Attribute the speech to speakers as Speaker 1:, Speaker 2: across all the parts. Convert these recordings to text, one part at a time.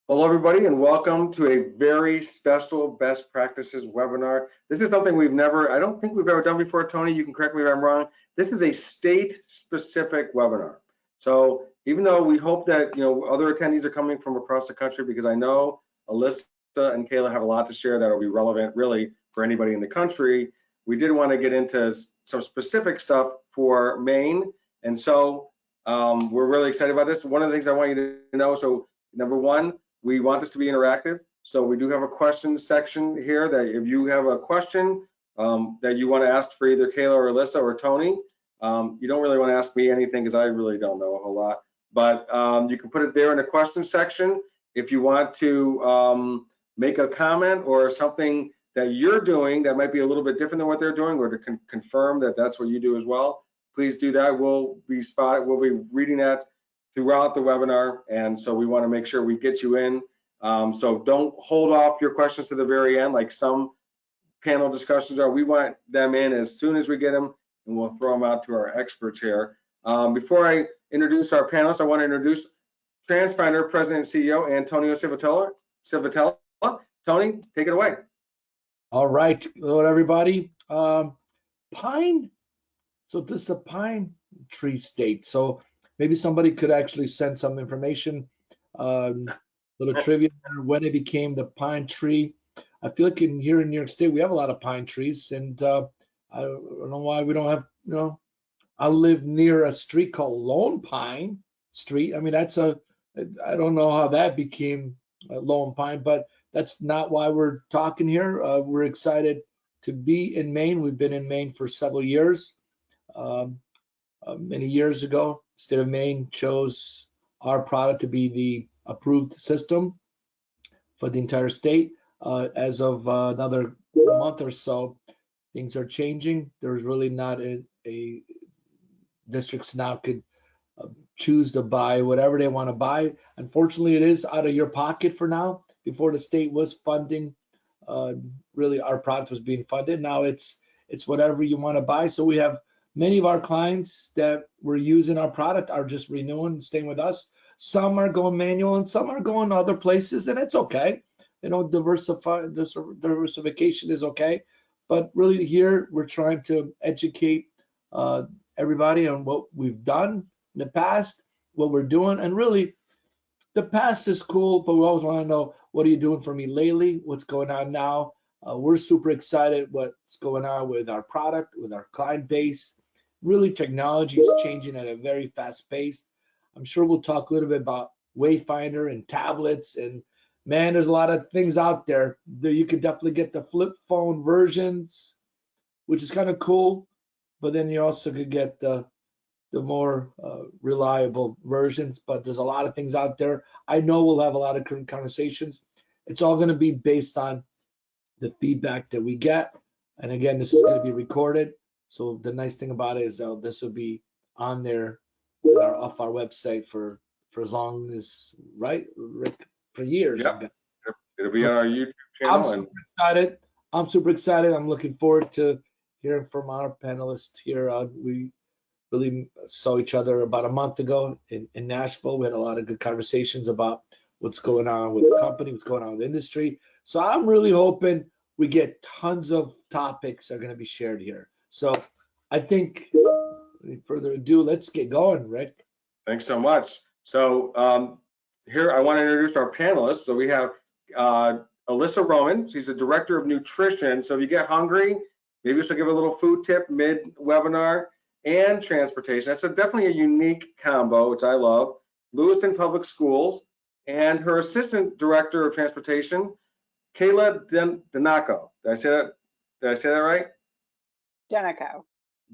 Speaker 1: Hello, everybody, and welcome to a very special best practices webinar. This is something I don't think we've ever done before, Tony. You can correct me if I'm wrong. This is a state-specific webinar. So even though we hope that other attendees are coming from across the country, because I know Alisa and Kayla have a lot to share that will be relevant really for anybody in the country, we did want to get into some specific stuff for Maine. And so we're really excited about this. One of the things I want you to know, so number one, we want this to be interactive. So we do have a question section here that if you have a question that you want to ask for either Kayla or Alisa or Tony, you don't really want to ask me anything because I really don't know a whole lot. But you can put it there in the question section. If you want to make a comment or something that you're doing that might be a little bit different than what they're doing, or to confirm that that's what you do as well, please do that. We'll be reading that throughout the webinar, and so we want to make sure we get you in. So don't hold off your questions to the very end like some panel discussions are. We want them in as soon as we get them, and we'll throw them out to our experts here. Before I introduce our panelists, I want to introduce Transfinder President and CEO Antonio Civitella. Tony, take it away.
Speaker 2: All right, hello everybody. Pine, so this is a pine tree state. So maybe somebody could actually send some information, little trivia when it became the pine tree. I feel like here in New York State, we have a lot of pine trees, and I don't know why we don't have, I live near a street called Lone Pine Street. I mean, I don't know how that became Lone Pine, but that's not why we're talking here. We're excited to be in Maine. We've been in Maine for several years. Many years ago, state of Maine chose our product to be the approved system for the entire state. As of another month or so, things are changing. There's really not a districts now could choose to buy whatever they want to buy. Unfortunately, it is out of your pocket for now. Before the state was funding, really our product was being funded. Now it's whatever you want to buy. So we have many of our clients that were using our product are just renewing, staying with us. Some are going manual and some are going other places, and it's okay. Diversification is okay. But really here, we're trying to educate everybody on what we've done in the past, what we're doing. And really, the past is cool, but we always want to know, what are you doing for me lately? What's going on now? We're super excited what's going on with our product, with our client base. Really, technology is changing at a very fast pace. I'm sure we'll talk a little bit about Wayfinder and tablets, and man, there's a lot of things out there. You could definitely get the flip phone versions, which is kind of cool, but then you also could get the more reliable versions. But there's a lot of things out there. I know we'll have a lot of conversations. It's all going to be based on the feedback that we get. And again, this is going to be recorded. So the nice thing about it is this will be on there off our website for as long as, right, Rick, for years.
Speaker 1: Yep. It'll be on our YouTube channel.
Speaker 2: I'm super excited. I'm looking forward to hearing from our panelists here. We really saw each other about a month ago in Nashville. We had a lot of good conversations about what's going on with the company, what's going on with the industry. So I'm really hoping we get tons of topics that are going to be shared here. So I think, without further ado, let's get going, Rick.
Speaker 1: Thanks so much. So here I want to introduce our panelists. So we have Alisa Roman. She's the Director of Nutrition. So if you get hungry, maybe she'll give a little food tip mid-webinar, and transportation. That's definitely a unique combo, which I love. Lewiston Public Schools, and her Assistant Director of Transportation, Kayla Denaco. Did I say that right?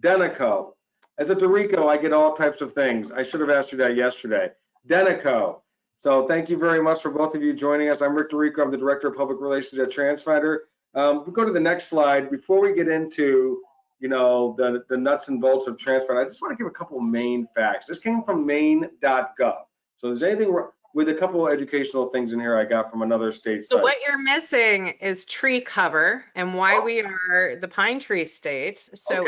Speaker 1: Denaco. As a Dorico, I get all types of things. I should have asked you that yesterday. Denaco. So thank you very much for both of you joining us. I'm Rick Dorico. I'm the Director of Public Relations at Transfinder. We'll go to the next slide. Before we get into the nuts and bolts of Transfinder, I just want to give a couple of main facts. This came from Maine.gov. So if there's anything with a couple of educational things in here I got from another state site.
Speaker 3: So what you're missing is tree cover and why we are the pine tree state. So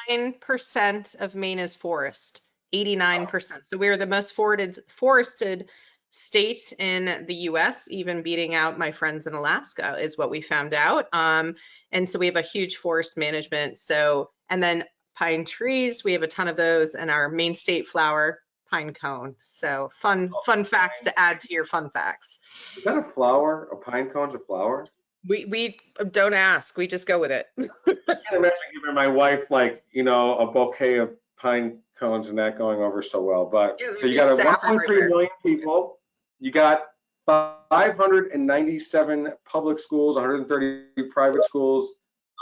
Speaker 3: 89% of Maine is forest, 89%. So we are the most forested state in the US, even beating out my friends in Alaska is what we found out. And so we have a huge forest management. So, and then pine trees, we have a ton of those, and our main state flower, pine cone. So fun facts to add to your fun facts.
Speaker 1: Is that a flower? A pine cone's a flower?
Speaker 3: We don't ask, we just go with it.
Speaker 1: I can't imagine giving my wife, like, you know, a bouquet of pine cones and that going over so well. But
Speaker 3: Yeah,
Speaker 1: so you got a
Speaker 3: sap
Speaker 1: 1.3
Speaker 3: everywhere.
Speaker 1: million people. You got 597 public schools, 130 private schools,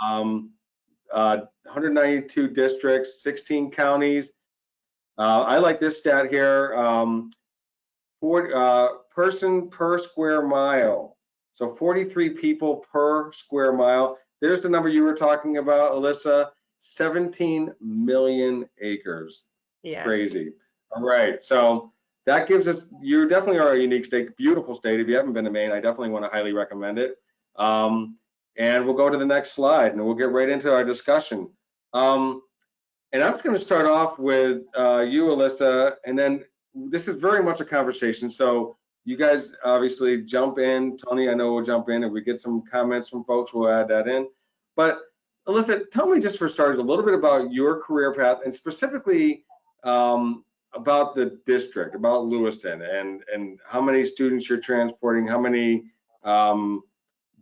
Speaker 1: 192 districts, 16 counties. I like this stat here. Person per square mile. So 43 people per square mile. There's the number you were talking about, Alisa, 17 million acres.
Speaker 3: Yes.
Speaker 1: Crazy. All right, so that gives us, you definitely are a unique state, beautiful state. If you haven't been to Maine, I definitely want to highly recommend it. And we'll go to the next slide and we'll get right into our discussion. And I'm just going to start off with you, Alisa, and then this is very much a conversation. So you guys obviously jump in. Tony, I know will jump in. If we get some comments from folks, we'll add that in. But Alisa, tell me just for starters a little bit about your career path and specifically about the district, about Lewiston, and how many students you're transporting, how many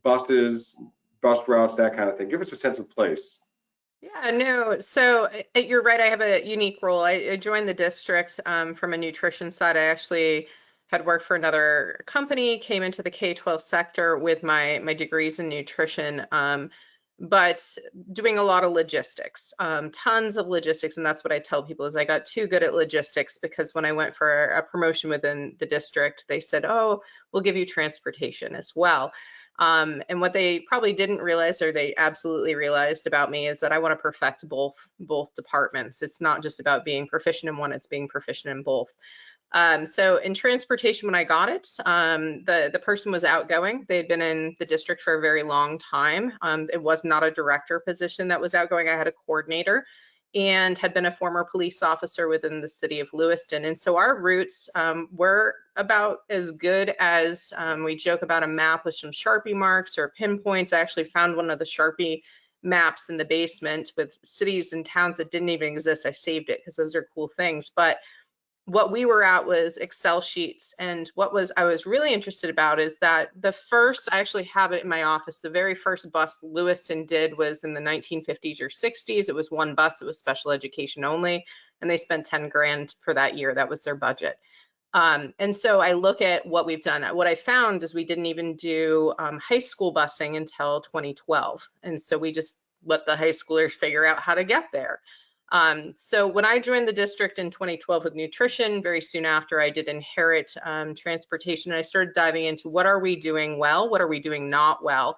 Speaker 1: buses, bus routes, that kind of thing. Give us a sense of place.
Speaker 3: Yeah, no, so you're right. I have a unique role. I joined the district from a nutrition side. I actually had worked for another company, came into the K-12 sector with my degrees in nutrition, but doing a lot of logistics, tons of logistics. And that's what I tell people is I got too good at logistics because when I went for a promotion within the district, they said, oh, we'll give you transportation as well. And what they probably didn't realize, or they absolutely realized about me, is that I want to perfect both departments. It's not just about being proficient in one, it's being proficient in both. So in transportation, when I got it, the person was outgoing. They had been in the district for a very long time. It was not a director position that was outgoing. I had a coordinator and had been a former police officer within the city of Lewiston. And so our routes were about as good as, we joke about a map with some Sharpie marks or pinpoints. I actually found one of the Sharpie maps in the basement with cities and towns that didn't even exist. I saved it because those are cool things. But what we were at was Excel sheets. And what I was really interested about is that the first, I actually have it in my office, the very first bus Lewiston did was in the 1950s or 60s. It was one bus, it was special education only, and they spent 10 grand for that year. That was their budget. And so I look at what we've done. What I found is we didn't even do high school busing until 2012. And so we just let the high schoolers figure out how to get there. So when I joined the district in 2012 with nutrition, very soon after I did inherit transportation, and I started diving into what are we doing well, what are we doing not well.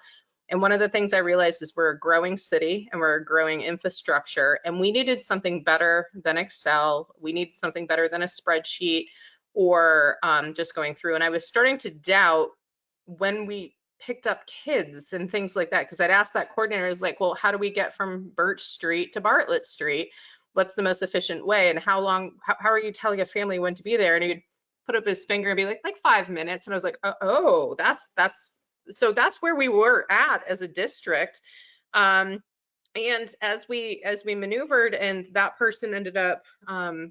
Speaker 3: And one of the things I realized is we're a growing city and we're a growing infrastructure, and we needed something better than Excel. We needed something better than a spreadsheet or just going through. And I was starting to doubt when we picked up kids and things like that, because I'd asked that coordinator, is like, well, how do we get from Birch Street to Bartlett Street? What's the most efficient way? And how are you telling a family when to be there? And he'd put up his finger and be like 5 minutes. And I was like, oh, so that's where we were at as a district. And as we maneuvered and that person ended up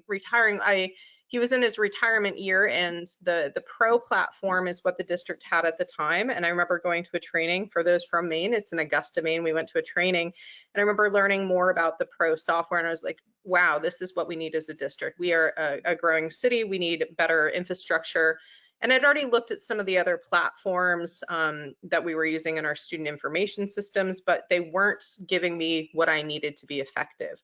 Speaker 3: retiring, he was in his retirement year, and the Pro platform is what the district had at the time. And I remember going to a training for those from Maine. It's in Augusta, Maine. We went to a training, and I remember learning more about the Pro software. And I was like, wow, this is what we need as a district. We are a growing city. We need better infrastructure. And I'd already looked at some of the other platforms that we were using in our student information systems, but they weren't giving me what I needed to be effective.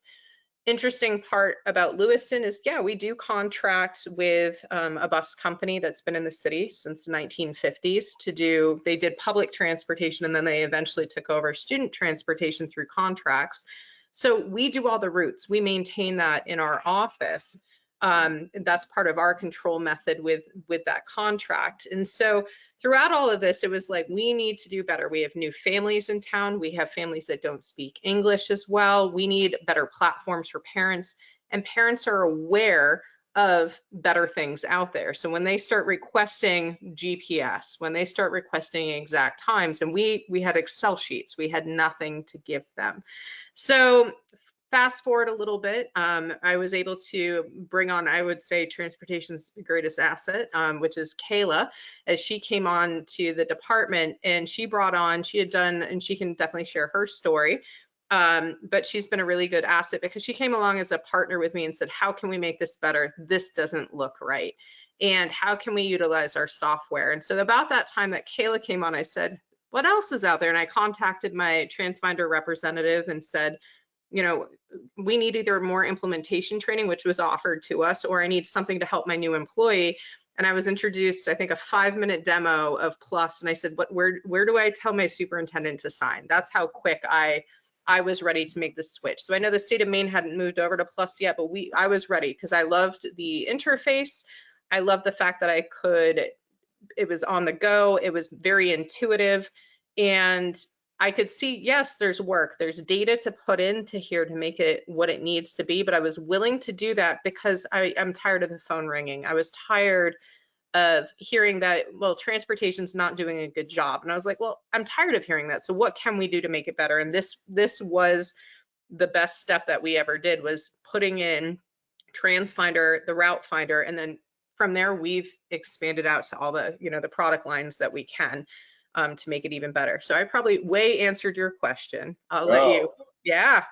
Speaker 3: Interesting part about Lewiston is, yeah, we do contract with a bus company that's been in the city since the 1950s they did public transportation, and then they eventually took over student transportation through contracts. So we do all the routes. We maintain that in our office. That's part of our control method with that contract. And so throughout all of this, it was like, we need to do better. We have new families in town. We have families that don't speak English as well. We need better platforms for parents, and parents are aware of better things out there. So when they start requesting GPS, when they start requesting exact times, and we had Excel sheets, we had nothing to give them. So fast forward a little bit, I was able to bring on, I would say, transportation's greatest asset, which is Kayla, as she came on to the department, and she brought on, she had done, and she can definitely share her story. But she's been a really good asset because she came along as a partner with me and said, how can we make this better? This doesn't look right. And how can we utilize our software? And so about that time that Kayla came on, I said, what else is out there? And I contacted my Transfinder representative and said, you know, we need either more implementation training, which was offered to us, or I need something to help my new employee. And I was introduced, I think, a 5-minute demo of PLUS. And I said, where do I tell my superintendent to sign? That's how quick I was ready to make the switch. So I know the state of Maine hadn't moved over to PLUS yet, but I was ready because I loved the interface. I loved the fact that it was on the go. It was very intuitive. And I could see, yes, there's work. There's data to put into here to make it what it needs to be. But I was willing to do that because I'm tired of the phone ringing. I was tired of hearing that, well, transportation's not doing a good job. And I was like, well, I'm tired of hearing that. So what can we do to make it better? And this was the best step that we ever did, was putting in Transfinder, the Routefinder, and then from there we've expanded out to all the, the product lines that we can to make it even better. So I probably answered your question. I'll let you. Yeah.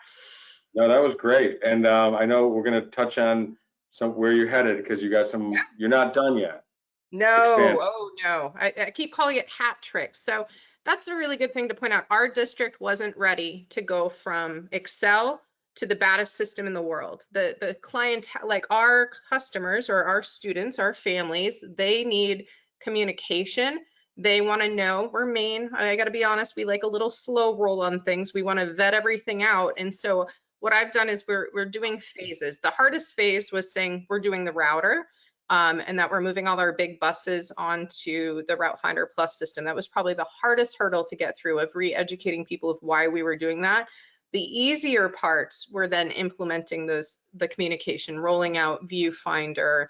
Speaker 1: No, that was great. And I know we're going to touch on where you're headed because you got some, you're not done yet.
Speaker 3: No,
Speaker 1: Expand.
Speaker 3: oh no, I keep calling it hat tricks. So that's a really good thing to point out. Our district wasn't ready to go from Excel to the baddest system in the world. The clientele, like our customers or our students, our families, they need communication. They want to know, we're Maine, I got to be honest, we like a little slow roll on things. We want to vet everything out. And so what I've done is we're doing phases. The hardest phase was saying we're doing the router. And that we're moving all our big buses onto the Routefinder PLUS system. That was probably the hardest hurdle to get through, of re-educating people of why we were doing that. The easier parts were then implementing the communication, rolling out Viewfinder,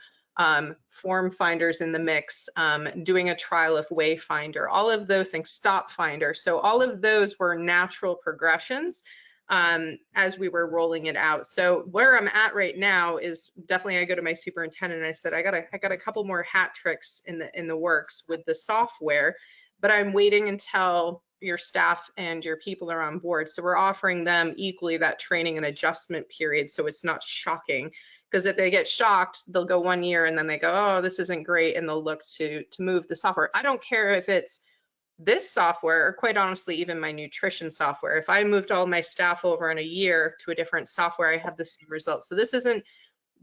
Speaker 3: form finders in the mix, doing a trial of Wayfinder, all of those things, Stop Finder. So all of those were natural progressions as we were rolling it out. So where I'm at right now is definitely, I go to my superintendent and I said, I got a couple more hat tricks in the works with the software, but I'm waiting until your staff and your people are on board. So we're offering them equally that training and adjustment period, so it's not shocking. Because if they get shocked, they'll go 1 year and then they go, oh, this isn't great, and they'll look to move the software. I don't care if it's this software, or quite honestly, even my nutrition software. If I moved all my staff over in a year to a different software, I have the same results. So this isn't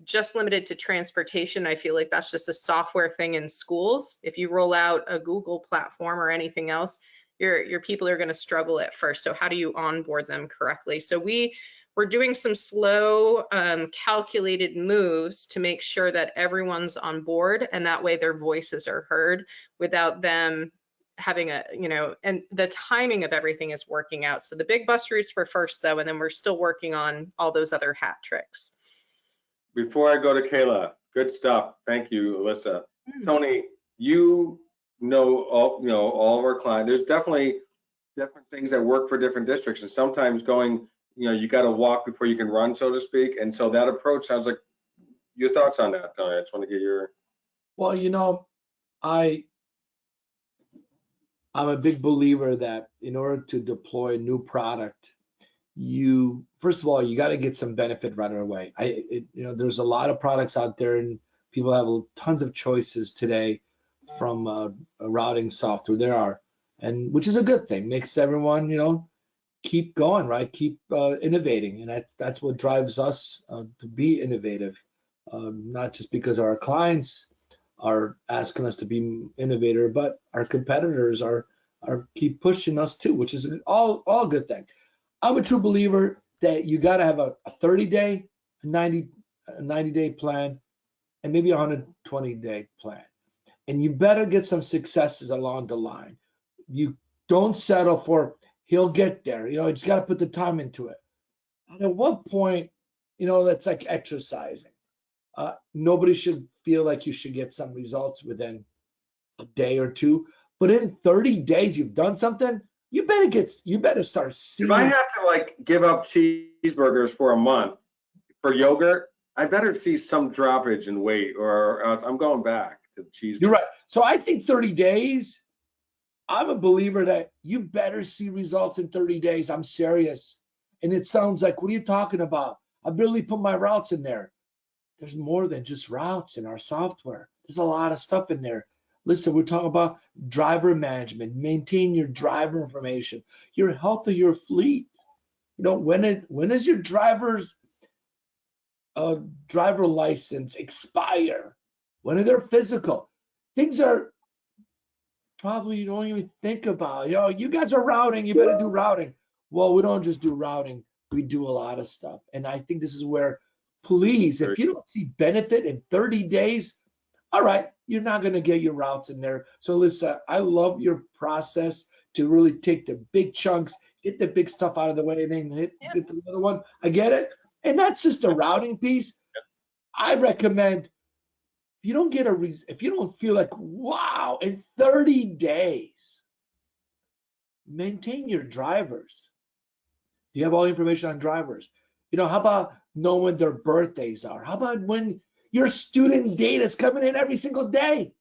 Speaker 3: just limited to transportation. I feel like that's just a software thing in schools. If you roll out a Google platform or anything else, your people are going to struggle at first. So how do you onboard them correctly? So we're doing some slow, calculated moves to make sure that everyone's on board, and that way their voices are heard without them having and the timing of everything is working out. So the big bus routes were first though, and then we're still working on all those other hat tricks.
Speaker 1: Before I go to Kayla, good stuff. Thank you, Alisa. Tony, you know all of our clients. There's definitely different things that work for different districts, and sometimes going, you got to walk before you can run, so to speak. And so that approach sounds like, your thoughts on that, Tony? I just want to get your.
Speaker 2: Well, I'm a big believer that in order to deploy a new product, first of all, you got to get some benefit right away. There's a lot of products out there, and people have tons of choices today from a routing software. There are, and which is a good thing. Makes everyone, keep going, right? Keep innovating, and that's what drives us to be innovative. Not just because our clients are asking us to be innovator, but our competitors are keep pushing us too, which is all good thing. I'm a true believer that you got to have a 30-day, a 90-day plan, and maybe a 120-day plan. And you better get some successes along the line. You don't settle for he'll get there. You just got to put the time into it. And at what point, that's like exercising. Nobody should feel like you should get some results within a day or two, but in 30 days you've done something. You better start
Speaker 1: If I
Speaker 2: seeing.
Speaker 1: have to like give up cheeseburgers for a month for yogurt, I better see some droppage in weight, or else I'm going back to the cheeseburger.
Speaker 2: You're right. So I think 30 days. I'm a believer that you better see results in 30 days. I'm serious. And it sounds like, what are you talking about? I barely put my routes in there. There's more than just routes in our software. There's a lot of stuff in there. Listen, we're talking about driver management, maintain your driver information, your health of your fleet. You know, when is your driver license expire? When are their physical? Things are probably you don't even think about. You guys are routing, you better do routing. Well, we don't just do routing, we do a lot of stuff. And I think this is where, please, if you don't see benefit in 30 days, all right, you're not going to get your routes in there. So Alyssa, I love your process to really take the big chunks, get the big stuff out of the way, and then get the little one. I get it. And that's just a routing piece. I recommend, if you don't feel like, wow, in 30 days, maintain your drivers. Do you have all the information on drivers? How about knowing when their birthdays are? How about when your student data is coming in every single day?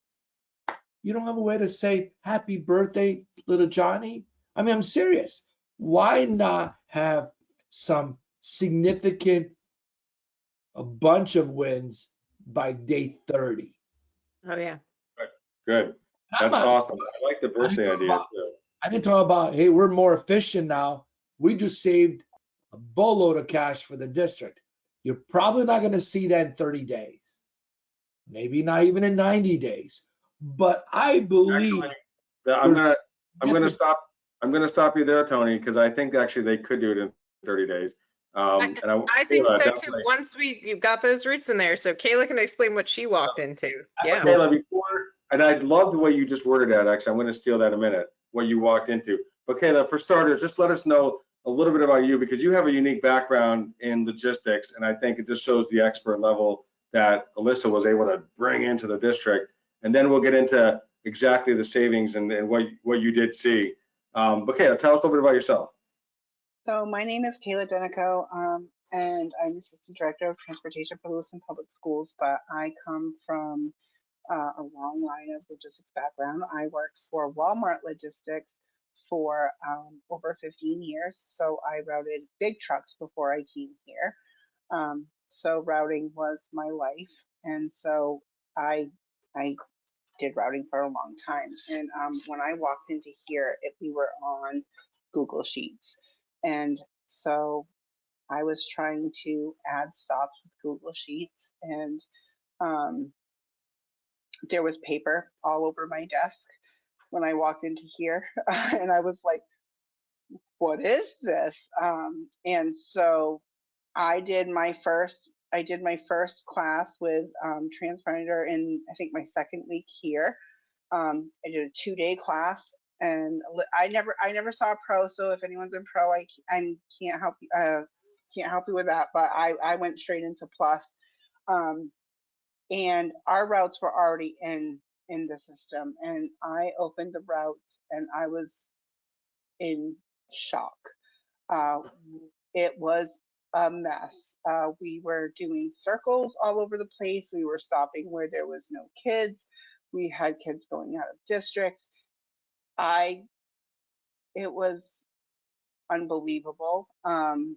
Speaker 2: You don't have a way to say happy birthday, little Johnny? I mean, I'm serious. Why not have some significant, a bunch of wins by day 30?
Speaker 3: Oh yeah.
Speaker 1: Good. That's awesome. I like the birthday idea too.
Speaker 2: I didn't talk about, hey, we're more efficient now. We just saved a boatload of cash for the district. You're probably not going to see that in 30 days. Maybe not even in 90 days. But I believe
Speaker 1: actually, I'm gonna stop you there, Tony, because I think actually they could do it in 30 days.
Speaker 3: I think so too. Once you've got those roots in there, so Kayla can explain what she walked into. Yeah.
Speaker 1: Kayla, and I love the way you just worded that. Actually, I'm going to steal that in a minute. What you walked into. But Kayla, for starters, just let us know a little bit about you, because you have a unique background in logistics, and I think it just shows the expert level that Alyssa was able to bring into the district. And then we'll get into exactly the savings and what you did see. But Kayla, tell us a little bit about yourself.
Speaker 4: So my name is Kayla Denaco, and I'm Assistant Director of Transportation for Lewiston Public Schools, but I come from a long line of logistics background. I worked for Walmart Logistics for over 15 years. So I routed big trucks before I came here. So routing was my life. And so I did routing for a long time. And when I walked into here, we were on Google Sheets. And so I was trying to add stops with Google Sheets, and there was paper all over my desk when I walked into here. And I was like, what is this? And so I did my first class with Transfinder in, I think, my second week here. I did a 2-day class, and I never saw a pro. So if anyone's in pro, I can't help you with that. But I went straight into plus, and our routes were already in the system. And I opened the routes, and I was in shock. It was a mess. We were doing circles all over the place. We were stopping where there was no kids. We had kids going out of district. It was unbelievable. And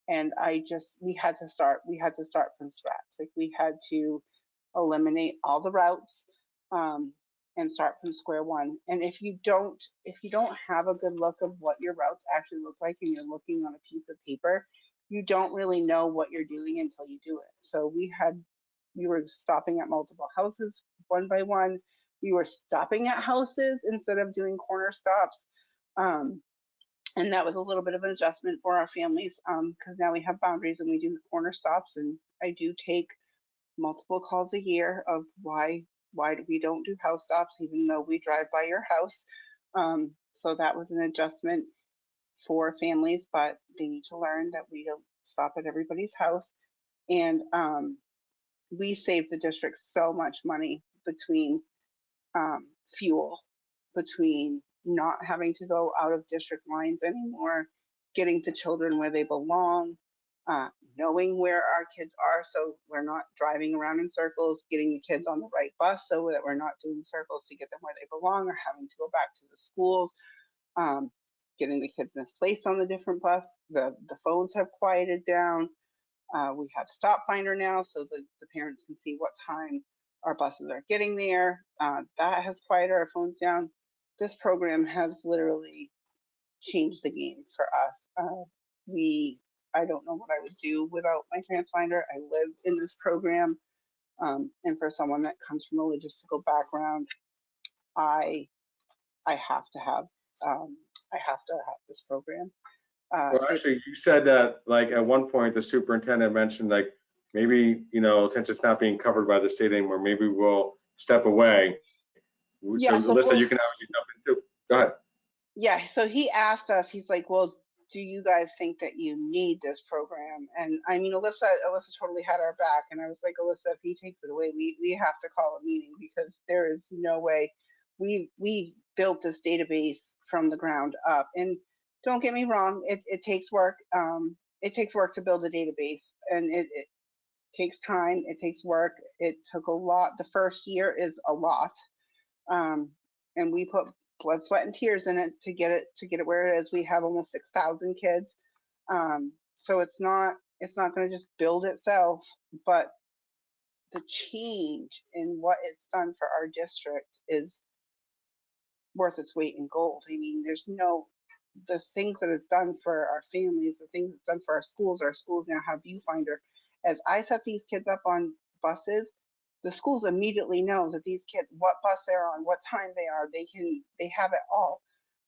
Speaker 4: we had to start from scratch. Like, we had to eliminate all the routes, and start from square one. And if you don't have a good look of what your routes actually look like, and you're looking on a piece of paper, you don't really know what you're doing until you do it. So we were stopping at multiple houses one by one. We were stopping at houses instead of doing corner stops. And that was a little bit of an adjustment for our families, because now we have boundaries and we do corner stops. And I do take multiple calls a year of why we don't do house stops, even though we drive by your house. So that was an adjustment for families, but they need to learn that we don't stop at everybody's house. And we saved the district so much money between fuel, between not having to go out of district lines anymore, getting the children where they belong, knowing where our kids are so we're not driving around in circles, getting the kids on the right bus so that we're not doing circles to get them where they belong or having to go back to the schools, getting the kids misplaced on the different bus. The phones have quieted down. We have Stopfinder now so the parents can see what time our buses are getting there. That has quieted our phones down. This program has literally changed the game for us. I don't know what I would do without my Transfinder. I live in this program. And for someone that comes from a logistical background, I have to have this program.
Speaker 1: Well, actually, you said that, like, at one point, the superintendent mentioned, like, maybe, you know, since it's not being covered by the state anymore, maybe we'll step away.
Speaker 4: Yeah,
Speaker 1: so Alyssa, you can obviously jump into. Go ahead.
Speaker 4: Yeah, so he asked us, he's like, well, do you guys think that you need this program? And I mean, Alyssa totally had our back. And I was like, Alyssa, if he takes it away, we have to call a meeting because there is no way. We built this database from the ground up. And don't get me wrong, it takes work. It takes work to build a database, and it takes time, it takes work. It took a lot. The first year is a lot. And we put blood, sweat, and tears in it to get it where it is. We have almost 6,000 kids. So it's not going to just build itself, but the change in what it's done for our district is worth its weight in gold. I mean, the things that it's done for our families, the things it's done for our schools now have Viewfinder. As I set these kids up on buses, the schools immediately know that these kids, what bus they're on, what time they are, they have it all.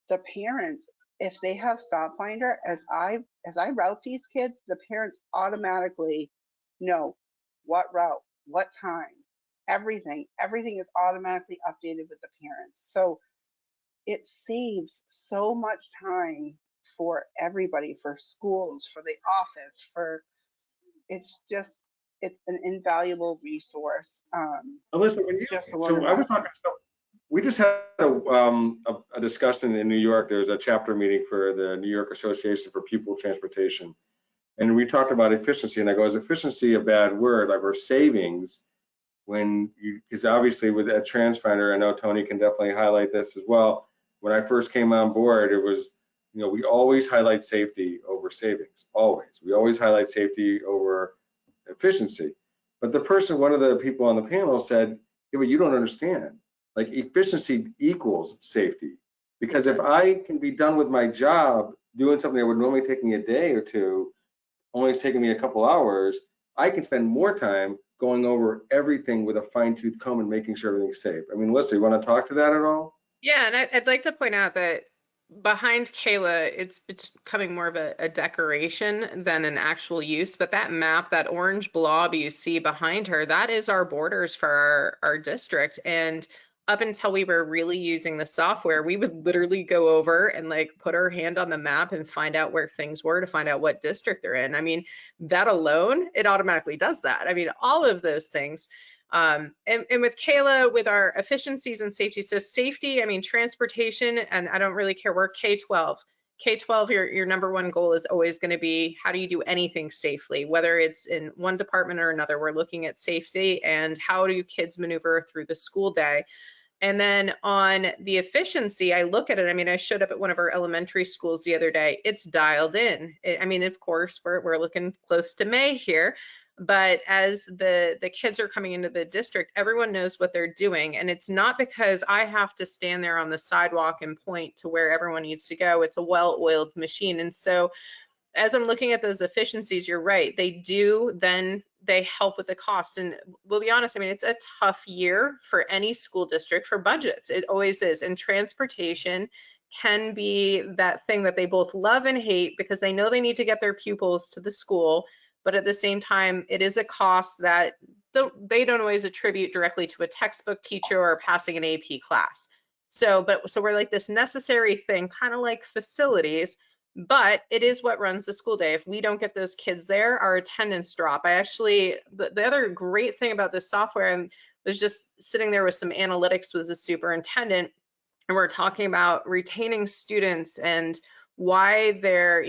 Speaker 4: The parents, if they have Stopfinder, as I route these kids, the parents automatically know what route, what time, everything is automatically updated with the parents. So it saves so much time for everybody, for schools, for the office, it's an invaluable resource.
Speaker 1: Alyssa, we just had a discussion in New York. There's a chapter meeting for the New York Association for Pupil Transportation. And we talked about efficiency, and I go, is efficiency a bad word? Like, or savings, because obviously with that Transfinder, I know Tony can definitely highlight this as well. When I first came on board, it was, you know, we always highlight safety over savings, always. We always highlight safety over efficiency. But one of the people on the panel said, yeah, but you don't understand. Like, efficiency equals safety. Because if I can be done with my job doing something that would normally take me a day or two, only it's taking me a couple hours, I can spend more time going over everything with a fine-tooth comb and making sure everything's safe. I mean, Alyssa, you want to talk to that at all?
Speaker 3: Yeah, and I'd like to point out that behind Kayla, it's becoming more of a decoration than an actual use. But that map, that orange blob you see behind her, that is our borders for our district. And up until we were really using the software, we would literally go over and like put our hand on the map and find out where things were to find out what district they're in. I mean, that alone, it automatically does that. I mean, all of those things. And with Kayla, with our efficiencies and safety, so safety, I mean, transportation, and I don't really care where K-12, your number one goal is always going to be, how do you do anything safely, whether it's in one department or another. We're looking at safety and how do kids maneuver through the school day. And then on the efficiency, I look at it, I mean, I showed up at one of our elementary schools the other day, it's dialed in. I mean, of course, we're looking close to May here. But as the kids are coming into the district, everyone knows what they're doing. And it's not because I have to stand there on the sidewalk and point to where everyone needs to go. It's a well-oiled machine. And so as I'm looking at those efficiencies, you're right. They help with the cost. And we'll be honest, I mean, it's a tough year for any school district for budgets. It always is. And transportation can be that thing that they both love and hate because they know they need to get their pupils to the school. But at the same time, it is a cost that they don't always attribute directly to a textbook teacher or passing an AP class. So we're like this necessary thing, kind of like facilities, but it is what runs the school day. If we don't get those kids there, our attendance drop. I actually, the other great thing about this software, I was just sitting there with some analytics with the superintendent, and we're talking about retaining students and why they're,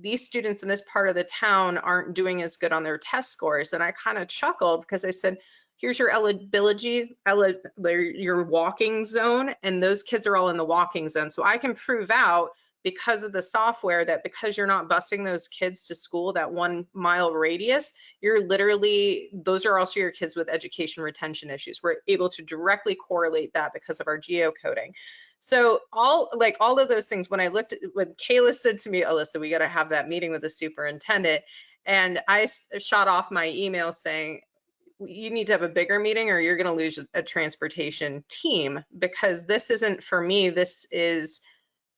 Speaker 3: these students in this part of the town aren't doing as good on their test scores. And I kind of chuckled because I said, here's your eligibility, your walking zone, and those kids are all in the walking zone. So I can prove out because of the software that because you're not busing those kids to school that 1 mile radius, you're literally, those are also your kids with education retention issues. We're able to directly correlate that because of our geocoding. So all of those things, when Kayla said to me, Alisa, we got to have that meeting with the superintendent, and I shot off my email saying, you need to have a bigger meeting or you're going to lose a transportation team, because this isn't for me. This is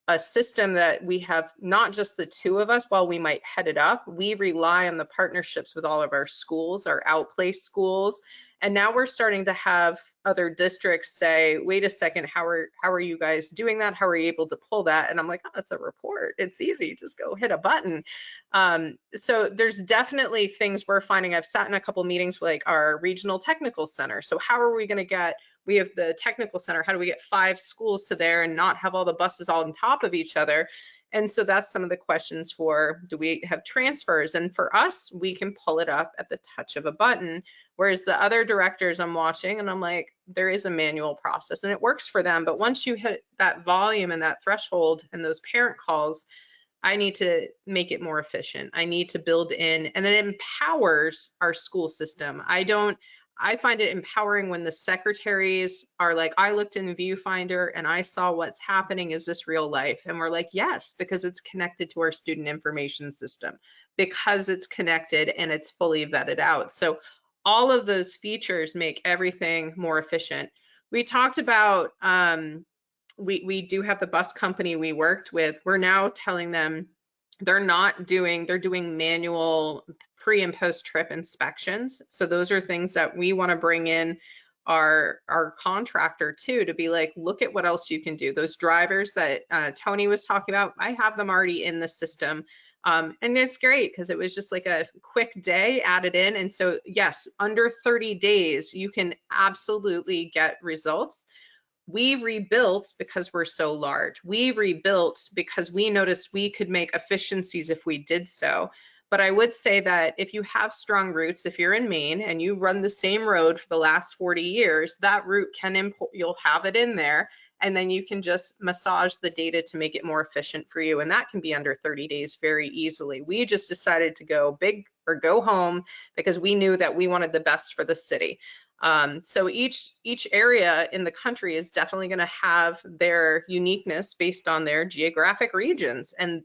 Speaker 3: a system that we have, not just the two of us while we might head it up. We rely on the partnerships with all of our schools, our outplaced schools. And now we're starting to have other districts say, wait a second, how are you guys doing that? How are you able to pull that? And I'm like, oh, that's a report. It's easy. Just go hit a button. So there's definitely things we're finding. I've sat in a couple meetings with our regional technical center. So how are we going to get, we have the technical center, how do we get 5 schools to there and not have all the buses all on top of each other? And so that's some of the questions for, do we have transfers? And for us, we can pull it up at the touch of a button. Whereas the other directors I'm watching and I'm like, there is a manual process and it works for them. But once you hit that volume and that threshold and those parent calls, I need to make it more efficient. I need to build in, and then it empowers our school system. I find it empowering when the secretaries are like, I looked in Viewfinder and I saw what's happening. Is this real life? And we're like, yes, because it's connected to our student information system, because it's connected and it's fully vetted out. So all of those features make everything more efficient. We talked about, we do have the bus company we worked with. We're now telling them they're doing manual pre and post trip inspections. So those are things that we want to bring in our contractor too, to be like, look at what else you can do. Those drivers that Tony was talking about, I have them already in the system. And it's great because it was just like a quick day added in. And so yes, under 30 days, you can absolutely get results. We've rebuilt because we're so large. We've rebuilt because we noticed we could make efficiencies if we did so. But I would say that if you have strong roots, if you're in Maine and you run the same road for the last 40 years, that route can you'll have it in there, and then you can just massage the data to make it more efficient for you. And that can be under 30 days very easily. We just decided to go big or go home because we knew that we wanted the best for the city. So each area in the country is definitely going to have their uniqueness based on their geographic regions, and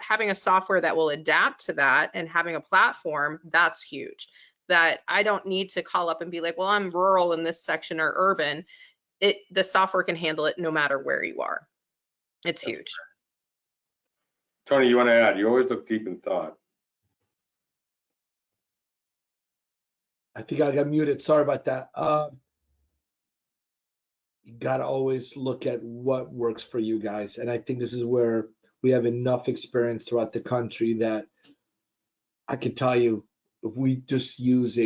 Speaker 3: having a software that will adapt to that and having a platform, that's huge. That I don't need to call up and be like, well, I'm rural in this section or urban. The software can handle it no matter where you are. It's huge.
Speaker 1: Tony, you want to add? You always look deep in thought.
Speaker 2: I think I got muted. Sorry about that. You got to always look at what works for you guys. And I think this is where we have enough experience throughout the country that I can tell you, if we just use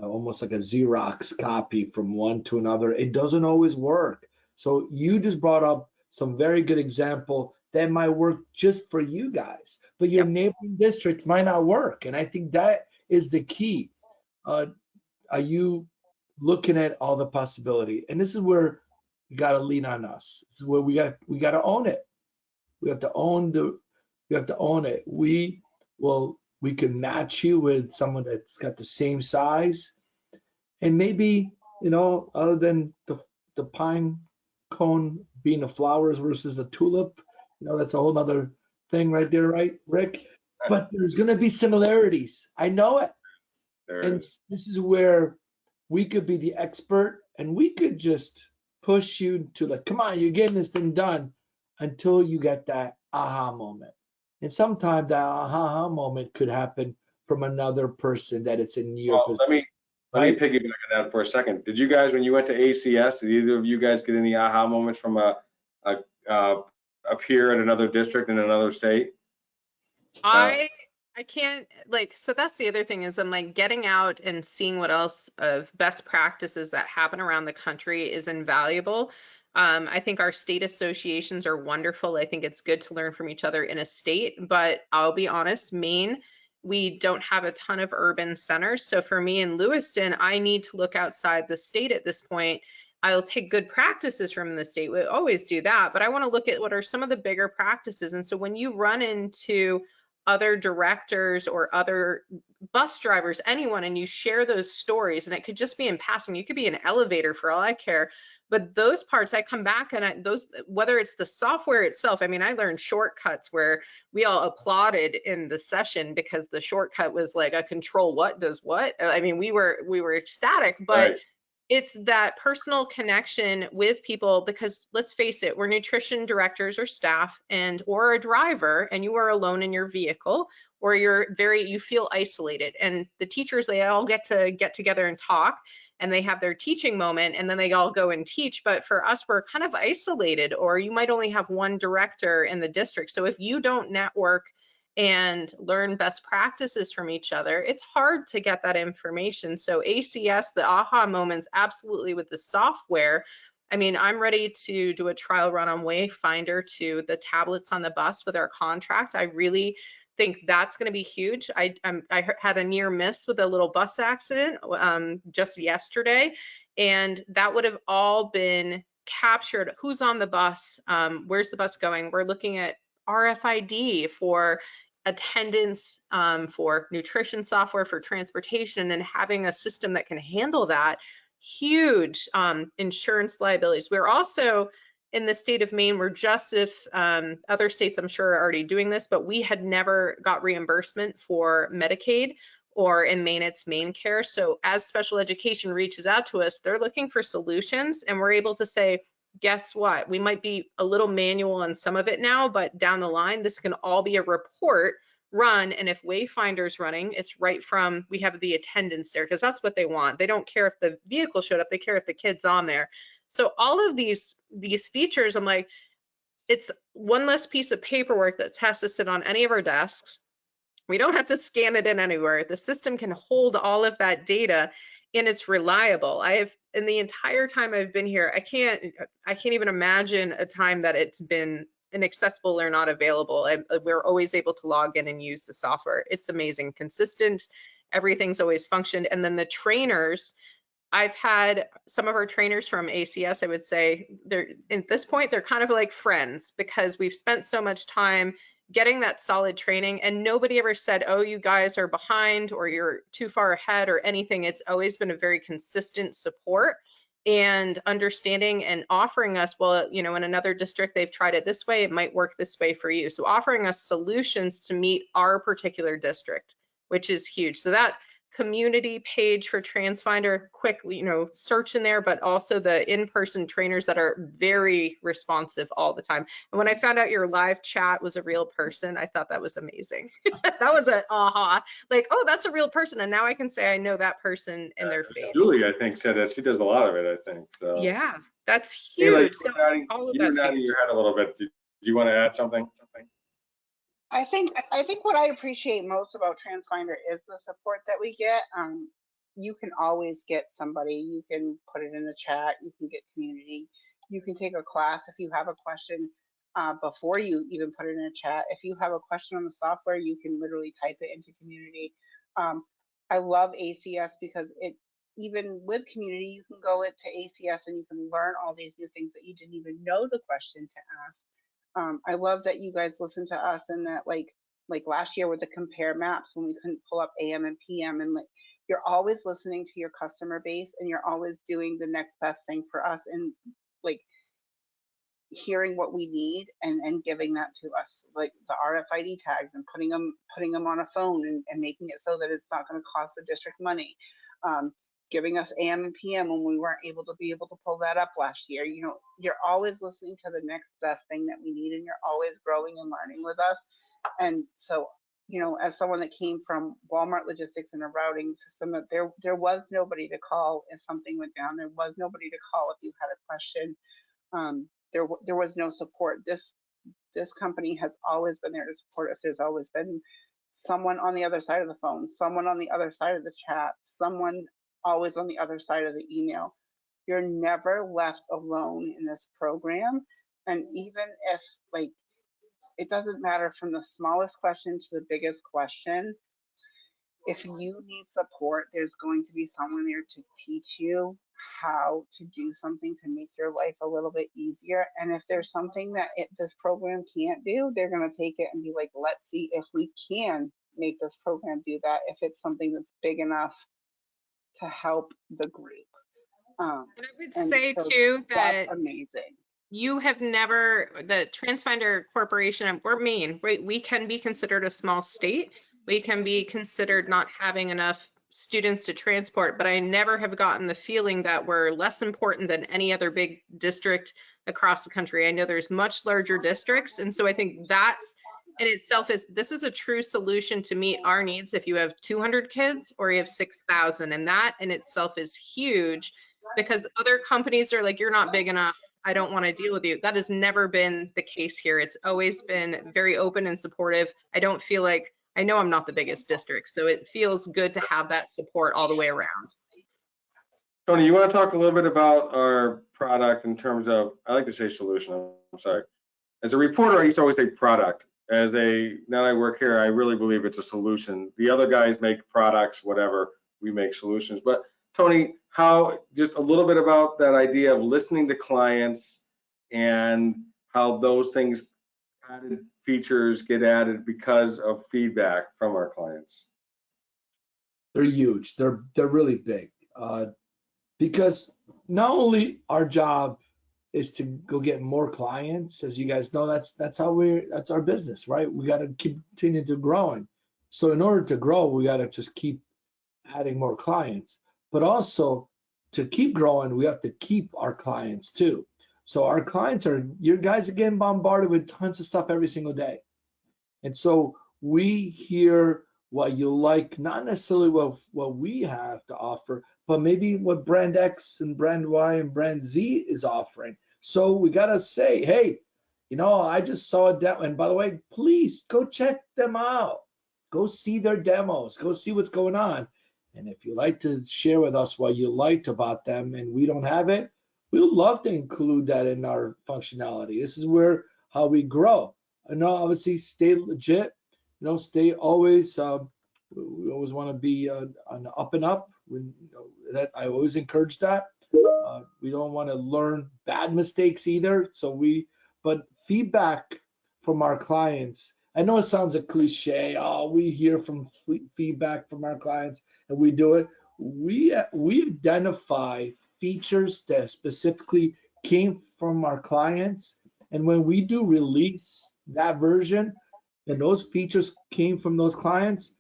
Speaker 2: almost like a Xerox copy from one to another, it doesn't always work. So you just brought up some very good example that might work just for you guys, but your neighboring district might not work. And I think that is the key. Are you looking at all the possibility? And this is where you got to lean on us. This is where we got to own it. We have to own it. We can match you with someone that's got the same size, and maybe, other than the pine cone being the flowers versus a tulip, that's a whole nother thing right there, right, Rick? But there's going to be similarities. I know it. And this is where we could be the expert, and we could just push you to like, come on, you're getting this thing done, until you get that aha moment. And sometimes that aha moment could happen from another person that it's in your position.
Speaker 1: Let me piggyback on that for a second. Did you guys, when you went to ACS, did either of you guys get any aha moments from a appear at another district in another state?
Speaker 3: I can't so that's the other thing is I'm like getting out and seeing what else of best practices that happen around the country is invaluable. I think our state associations are wonderful. I think it's good to learn from each other in a state, but I'll be honest, Maine, we don't have a ton of urban centers. So for me in Lewiston, I need to look outside the state at this point. I'll take good practices from the state. We always do that, but I want to look at what are some of the bigger practices. And so when you run into other directors or other bus drivers, anyone, and you share those stories, and it could just be in passing, you could be an elevator for all I care. But those parts, I come back and those, whether it's the software itself, I mean, I learned shortcuts where we all applauded in the session because the shortcut was like a control what does what. I mean, we were ecstatic, but
Speaker 1: Right.
Speaker 3: it's that personal connection with people because let's face it, we're nutrition directors or staff or a driver and you are alone in your vehicle or you feel isolated, and the teachers, they all get together and talk and they have their teaching moment and then they all go and teach. But for us, we're kind of isolated, or you might only have one director in the district. So if you don't network and learn best practices from each other, it's hard to get that information. So ACS, the aha moments, absolutely with the software. I mean, I'm ready to do a trial run on Routefinder to the tablets on the bus with our contract. I really think that's going to be huge. I had a near miss with a little bus accident just yesterday, and that would have all been captured. Who's on the bus? Where's the bus going? We're looking at RFID for attendance, for nutrition software, for transportation, and having a system that can handle that. Huge insurance liabilities. We're also in the state of Maine, we're just if other states I'm sure are already doing this, but we had never got reimbursement for Medicaid, or in Maine, it's Maine Care. So as special education reaches out to us, they're looking for solutions, and we're able to say, guess what? We might be a little manual on some of it now, but down the line, this can all be a report run. And if Routefinder's running, it's right from, we have the attendance there because that's what they want. They don't care if the vehicle showed up, they care if the kid's on there. So all of these features, I'm like, it's one less piece of paperwork that has to sit on any of our desks. We don't have to scan it in anywhere. The system can hold all of that data, and it's reliable. In the entire time I've been here, I can't even imagine a time that it's been inaccessible or not available. We're always able to log in and use the software. It's amazing, consistent. Everything's always functioned. And then the trainers, I've had some of our trainers from ACS, I would say, at this point, they're kind of like friends because we've spent so much time getting that solid training, and nobody ever said, oh, you guys are behind or you're too far ahead or anything. It's always been a very consistent support and understanding and offering us, well, in another district, they've tried it this way, it might work this way for you. So offering us solutions to meet our particular district, which is huge. So that community page for Transfinder, quickly, search in there, but also the in-person trainers that are very responsive all the time. And when I found out your live chat was a real person, I thought that was amazing. That was an aha, like, oh, that's a real person. And now I can say I know that person in their face.
Speaker 1: Julie, I think, said that she does a lot of it, I think. So.
Speaker 3: Yeah, that's huge.
Speaker 1: So all of that's nodding your head a little bit. Do you want to add something?
Speaker 4: I think what I appreciate most about Transfinder is the support that we get. You can always get somebody. You can put it in the chat. You can get community. You can take a class if you have a question before you even put it in a chat. If you have a question on the software, you can literally type it into community. I love ACS because even with community, you can go to ACS and you can learn all these new things that you didn't even know the question to ask. I love that you guys listen to us, and that like last year with the compare maps when we couldn't pull up AM and PM, and you're always listening to your customer base and you're always doing the next best thing for us, and hearing what we need and giving that to us, like the RFID tags and putting them on a phone and making it so that it's not going to cost the district money. Giving us AM and PM when we weren't able to pull that up last year. You're always listening to the next best thing that we need, and you're always growing and learning with us. And so, as someone that came from Walmart logistics and a routing system, there was nobody to call if something went down. There was nobody to call if you had a question. There was no support. this company has always been there to support us. There's always been someone on the other side of the phone, someone on the other side of the chat, someone always on the other side of the email. You're never left alone in this program. And even if, like, it doesn't matter from the smallest question to the biggest question, if you need support, there's going to be someone there to teach you how to do something to make your life a little bit easier. And if there's something that this program can't do, they're going to take it and be like, let's see if we can make this program do that, if it's something that's big enough to help the group.
Speaker 3: And I would say too that
Speaker 4: that's amazing.
Speaker 3: You have never, the Transfinder Corporation, we're Maine, right? We can be considered a small state. We can be considered not having enough students to transport, but I never have gotten the feeling that we're less important than any other big district across the country. I know there's much larger districts. And so I think that's in itself this is a true solution to meet our needs if you have 200 kids or you have 6,000. And that in itself is huge, because other companies are like, you're not big enough, I don't want to deal with you. That has never been the case here. It's always been very open and supportive. I don't feel like, I know I'm not the biggest district, so it feels good to have that support all the way around.
Speaker 1: Tony, you want to talk a little bit about our product in terms of, I like to say solution, I'm sorry. As a reporter, I used to always say product. Now that I work here, I really believe it's a solution. The other guys make products, whatever, we make solutions. But Tony, just a little bit about that idea of listening to clients and how those things, added features get added because of feedback from our clients.
Speaker 2: They're huge. They're really big. Because not only our job is to go get more clients, as you guys know, that's our business, right? We got to continue to growing. So in order to grow, we got to just keep adding more clients. But also to keep growing, we have to keep our clients too. So our clients your guys are getting bombarded with tons of stuff every single day. And so we hear what you like, not necessarily what we have to offer, but maybe what brand X and brand Y and brand Z is offering. So we got to say, hey, I just saw a demo. And by the way, please go check them out. Go see their demos. Go see what's going on. And if you'd like to share with us what you liked about them and we don't have it, we would love to include that in our functionality. This is how we grow. And obviously stay legit, stay always, we always want to be on the up and up. That I always encourage that. We don't want to learn bad mistakes either. But feedback from our clients, I know it sounds a cliche. Oh, we hear from feedback from our clients and we do it. We identify features that specifically came from our clients. And when we do release that version and those features came from those clients,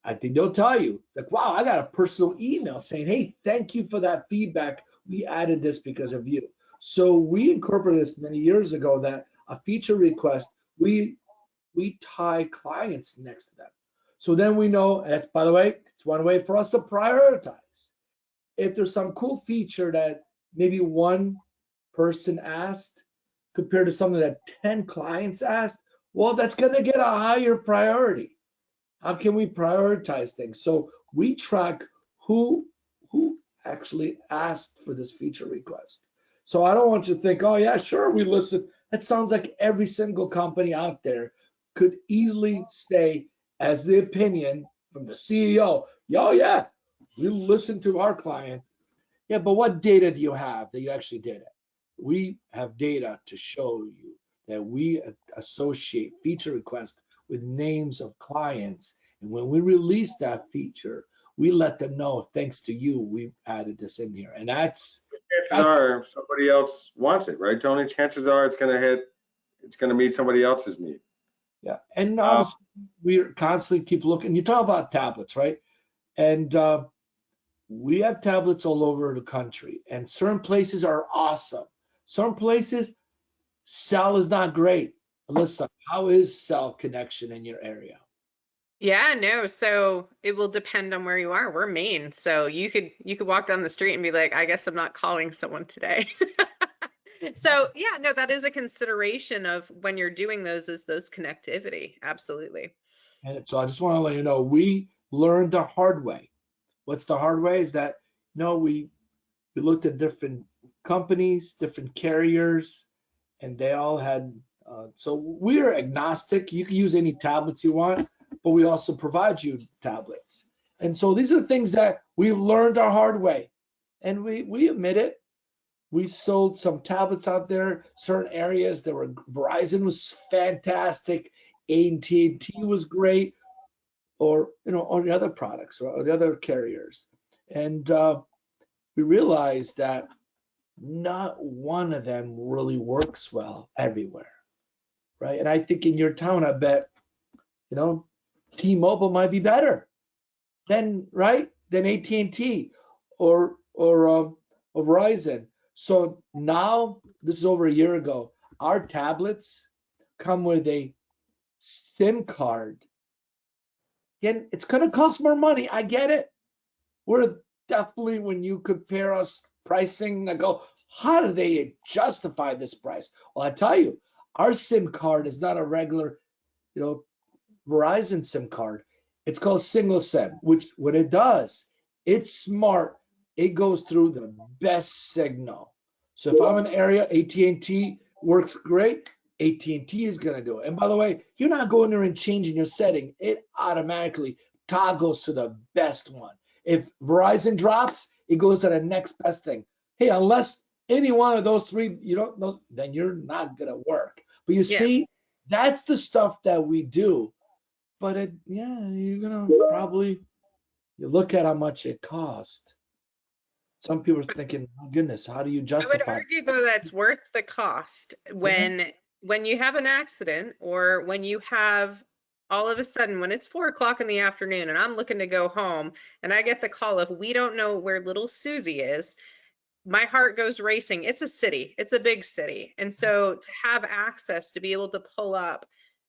Speaker 2: I think they'll tell you, like, wow, I got a personal email saying, hey, thank you for that feedback. We added this because of you. So we incorporated this many years ago that a feature request, we tie clients next to them. So then we know, and by the way, it's one way for us to prioritize. If there's some cool feature that maybe one person asked compared to something that 10 clients asked, well, that's going to get a higher priority. How can we prioritize things? So we track who actually asked for this feature request. So I don't want you to think, oh yeah, sure, we listen. That sounds like every single company out there could easily say as the opinion from the CEO, oh yeah, we listen to our client. Yeah, but what data do you have that you actually did it? We have data to show you that we associate feature requests with names of clients. And when we release that feature, we let them know, thanks to you, we added this in here. And chances
Speaker 1: are somebody else wants it, right, Tony? Chances are it's going to meet somebody else's need.
Speaker 2: Yeah, and obviously we constantly keep looking. You talk about tablets, right? And we have tablets all over the country, and certain places are awesome. Certain places, cell is not great. Alyssa, how is cell connection in your area?
Speaker 3: Yeah, no, so it will depend on where you are. We're Maine, so you could walk down the street and be like, I guess I'm not calling someone today. So yeah, no, that is a consideration of when you're doing those, is those connectivity. Absolutely.
Speaker 2: And so I just want to let you know, we learned the hard way. What's the hard way is that, we looked at different companies, different carriers, and they all had, so we're agnostic. You can use any tablets you want, but we also provide you tablets. And so these are the things that we've learned our hard way. And we admit it. We sold some tablets out there, certain areas. There were Verizon was fantastic, AT&T was great, or or the other products or the other carriers. And we realized that not one of them really works well everywhere, right? And I think in your town, I bet T-Mobile might be better than AT&T or Verizon. So now, this is over a year ago, our tablets come with a SIM card. Again, it's going to cost more money. I get it. We're definitely, when you compare us pricing, I go, how do they justify this price? Well, I tell you, our SIM card is not a regular, Verizon SIM card. It's called single SIM, which what it does, it's smart. It goes through the best signal. So if I'm in an area, AT&T works great. AT&T is going to do it. And by the way, you're not going there and changing your setting. It automatically toggles to the best one. If Verizon drops, it goes to the next best thing. Hey, unless any one of those three, you don't know, then you're not going to work. But you see, that's the stuff that we do. But you're going to probably, you look at how much it cost. Some people are thinking, my goodness, how do you
Speaker 3: I would
Speaker 2: justify it?
Speaker 3: argue though that's worth the cost when you have an accident, or when you have all of a sudden, when it's 4 o'clock in the afternoon and I'm looking to go home and I get the call of, we don't know where little Susie is. My heart goes racing. It's a city, it's a big city. And so to have access to be able to pull up,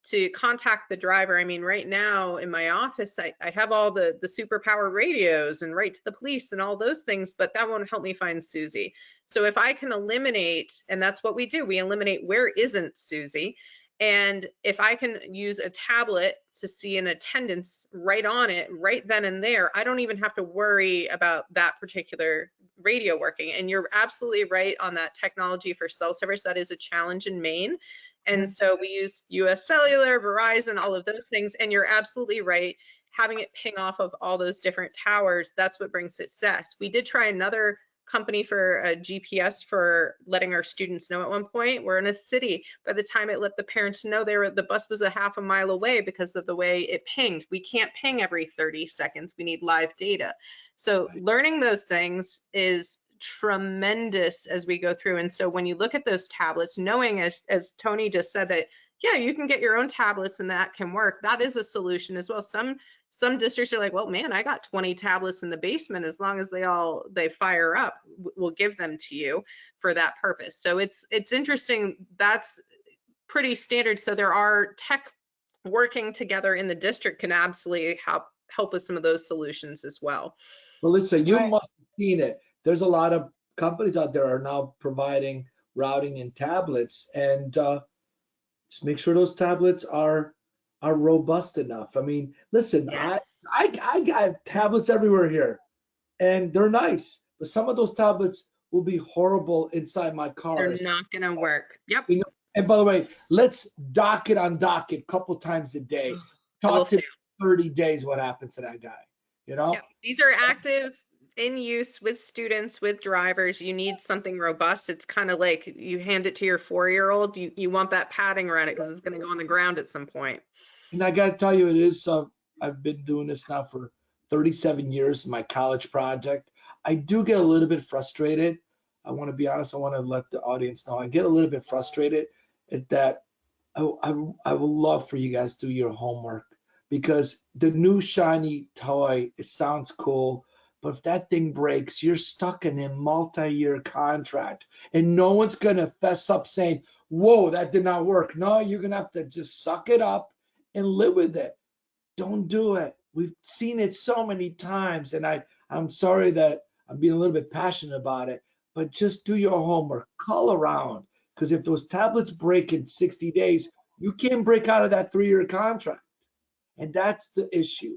Speaker 3: to contact the driver. I mean, right now in my office, I have all the superpower radios and right to the police and all those things, but that won't help me find Susie. So if I can eliminate, and that's what we do, we eliminate where isn't Susie. And if I can use a tablet to see an attendance right on it, right then and there, I don't even have to worry about that particular radio working. And you're absolutely right on that technology for cell service. That is a challenge in Maine. And so we use US Cellular, Verizon, all of those things. And you're absolutely right. Having it ping off of all those different towers, that's what brings success. We did try another company for a GPS for letting our students know at one point. We're in a city. By the time it let the parents know, the bus was a half a mile away because of the way it pinged. We can't ping every 30 seconds. We need live data. So learning those things is tremendous as we go through. And so when you look at those tablets, knowing as Tony just said that, yeah, you can get your own tablets and that can work. That is a solution as well. Some districts are like, well, man, I got 20 tablets in the basement. As long as they fire up, we'll give them to you for that purpose. So it's interesting. That's pretty standard. So there are tech working together in the district can absolutely help with some of those solutions as well.
Speaker 2: Well, listen, you must have seen it. There's a lot of companies out there are now providing routing in tablets, and just make sure those tablets are robust enough. I mean, listen,
Speaker 3: Yes.
Speaker 2: I got tablets everywhere here, and they're nice, but some of those tablets will be horrible inside my car.
Speaker 3: They're not going to work. Yep.
Speaker 2: And by the way, let's dock it a couple times a day. Talk to 30 days what happens to that guy,
Speaker 3: Yep. These are active, in use with students, with drivers. You need something robust. It's kind of like you hand it to your 4-year-old. You want that padding around it because it's going to go on the ground at some point.
Speaker 2: And I got to tell you, it is. I've been doing this now for 37 years. My college project. I do get a little bit frustrated. I want to be honest. I want to let the audience know I get a little bit frustrated at that. I would love for you guys to do your homework, because the new shiny toy, it sounds cool. But if that thing breaks, you're stuck in a multi-year contract, and no one's going to fess up saying, whoa, that did not work. No, you're going to have to just suck it up and live with it. Don't do it. We've seen it so many times, and I'm sorry that I'm being a little bit passionate about it, but just do your homework, call around. Because if those tablets break in 60 days, you can't break out of that 3-year contract. And that's the issue.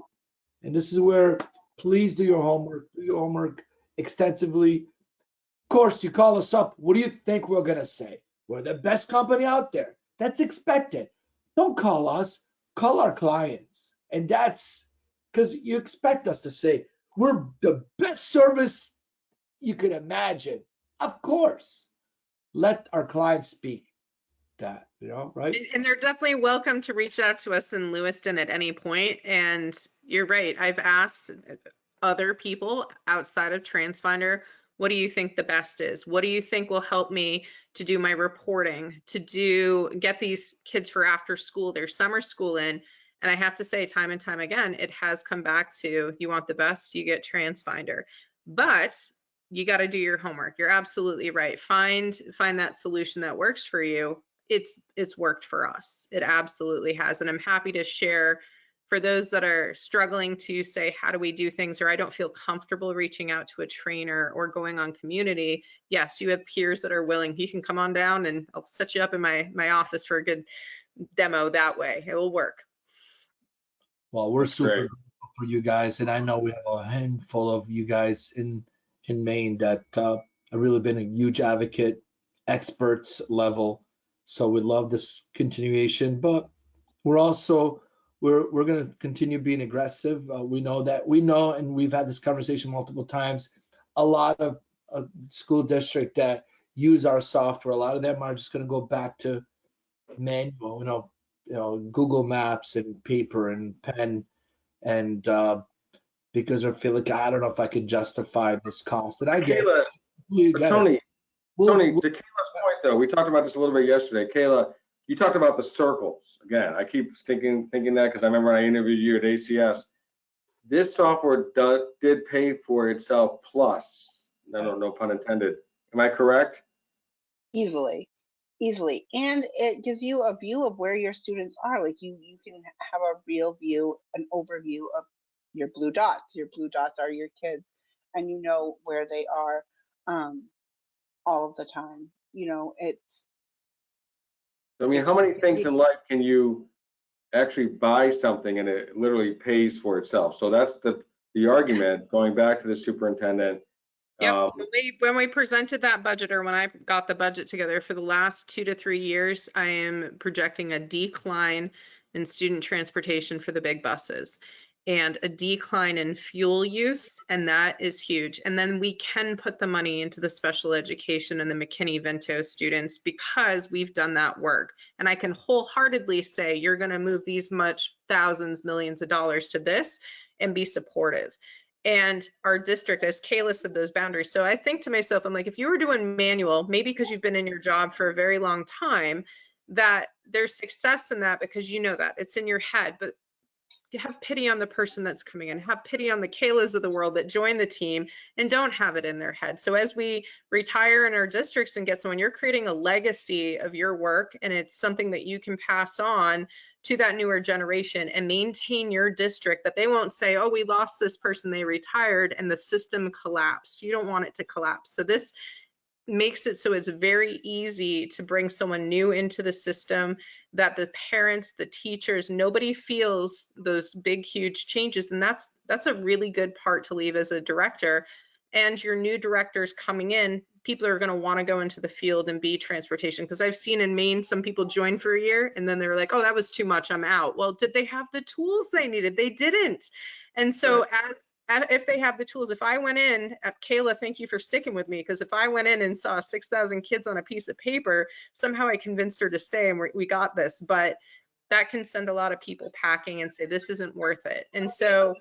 Speaker 2: And this is where, please do your homework extensively. Of course, you call us up. What do you think we're going to say? We're the best company out there. That's expected. Don't call us, call our clients. And that's because you expect us to say, we're the best service you could imagine. Of course, let our clients speak that, right?
Speaker 3: And they're definitely welcome to reach out to us in Lewiston at any point. And you're right. I've asked other people outside of Transfinder, what do you think the best is? What do you think will help me to do my reporting, to get these kids for after school, their summer school in? And I have to say time and time again, it has come back to, you want the best, you get Transfinder. But you got to do your homework. You're absolutely right. Find that solution that works for you. It's worked for us. It absolutely has. And I'm happy to share for those that are struggling to say, how do we do things? Or I don't feel comfortable reaching out to a trainer or going on community. Yes, you have peers that are willing. You can come on down and I'll set you up in my office for a good demo that way. It will work.
Speaker 2: Well, we're
Speaker 1: That's
Speaker 2: super
Speaker 1: great.
Speaker 2: grateful for you guys. And I know we have a handful of you guys in Maine that have really been a huge advocate, experts level. So we love this continuation, but we're also, we're going to continue being aggressive. We know, and we've had this conversation multiple times, a lot of school district that use our software, a lot of them are just going to go back to manual, Google Maps and paper and pen, and because I feel like, I don't know if I could justify this cost. And I get
Speaker 1: Kayla,
Speaker 2: it.
Speaker 1: Tony,
Speaker 2: We'll-
Speaker 1: to Kayla's point though, we talked about this a little bit yesterday. Kayla, you talked about the circles. Again, I keep thinking that because I remember I interviewed you at ACS. This software did pay for itself plus. No pun intended. Am I correct?
Speaker 4: Easily. And it gives you a view of where your students are. Like you can have a real view, an overview of your blue dots. Your blue dots are your kids, and you know where they are all of the time.
Speaker 1: I mean, how many things in life can you actually buy something and it literally pays for itself? So that's the argument, going back to the superintendent.
Speaker 3: Yep. When we presented that budget, or when I got the budget together for the last 2 to 3 years, I am projecting a decline in student transportation for the big buses and a decline in fuel use, and that is huge. And then we can put the money into the special education and the McKinney-Vento students because we've done that work. And I can wholeheartedly say, you're going to move these much thousands, millions of dollars to this and be supportive. And our district, as Kayla said, those boundaries. So I think to myself, I'm like, if you were doing manual, maybe because you've been in your job for a very long time, that there's success in that because you know that it's in your head. But you have pity on the person that's coming in, have pity on the Kaylas of the world that join the team and don't have it in their head. So as we retire in our districts and get someone, you're creating a legacy of your work, and it's something that you can pass on to that newer generation and maintain your district, that they won't say, oh, we lost this person, they retired and the system collapsed. You don't want it to collapse. So this makes it so it's very easy to bring someone new into the system, that the parents, the teachers, nobody feels those big, huge changes. And that's a really good part to leave as a director. And your new directors coming in, people are going to want to go into the field and be transportation. Because I've seen in Maine, some people join for a year and then they were like, oh, that was too much, I'm out. Well, did they have the tools they needed? They didn't. And so if they have the tools, if I went in, Kayla, thank you for sticking with me, because if I went in and saw 6,000 kids on a piece of paper, somehow I convinced her to stay and we got this. But that can send a lot of people packing and say, this isn't worth it. And so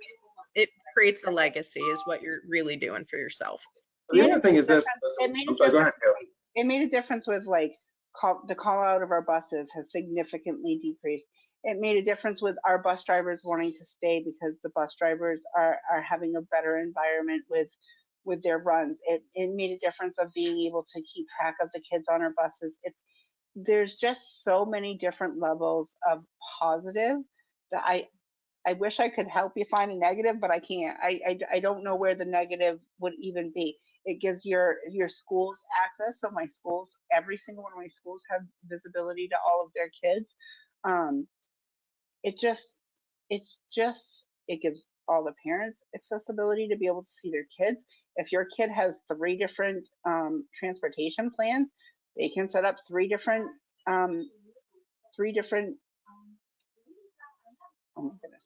Speaker 3: it creates a legacy is what you're really doing for yourself.
Speaker 1: The other thing is this. I'm sorry, go ahead, Kayla.
Speaker 4: It made a difference with the call out of our buses has significantly decreased. It made a difference with our bus drivers wanting to stay because the bus drivers are having a better environment with their runs. It made a difference of being able to keep track of the kids on our buses. There's just so many different levels of positive that I wish I could help you find a negative, but I can't. I don't know where the negative would even be. It gives your schools access. So my schools, every single one of my schools have visibility to all of their kids. It gives all the parents accessibility to be able to see their kids. If your kid has 3 different transportation plans, they can set up 3 different oh my goodness.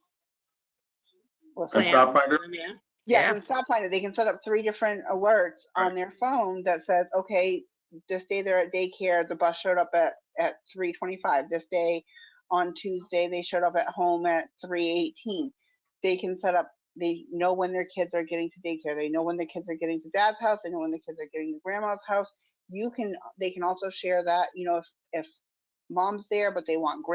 Speaker 1: And Stop Finder?
Speaker 4: Yes, and Stop Finder, they can set up 3 different alerts on their phone that says, okay, this day they're at daycare, the bus showed up at 3:25. This day on Tuesday, they showed up at home at 3:18. They can set up, they know when their kids are getting to daycare. They know when the kids are getting to dad's house. They know when the kids are getting to grandma's house. They can also share that, you know, if mom's there, but they want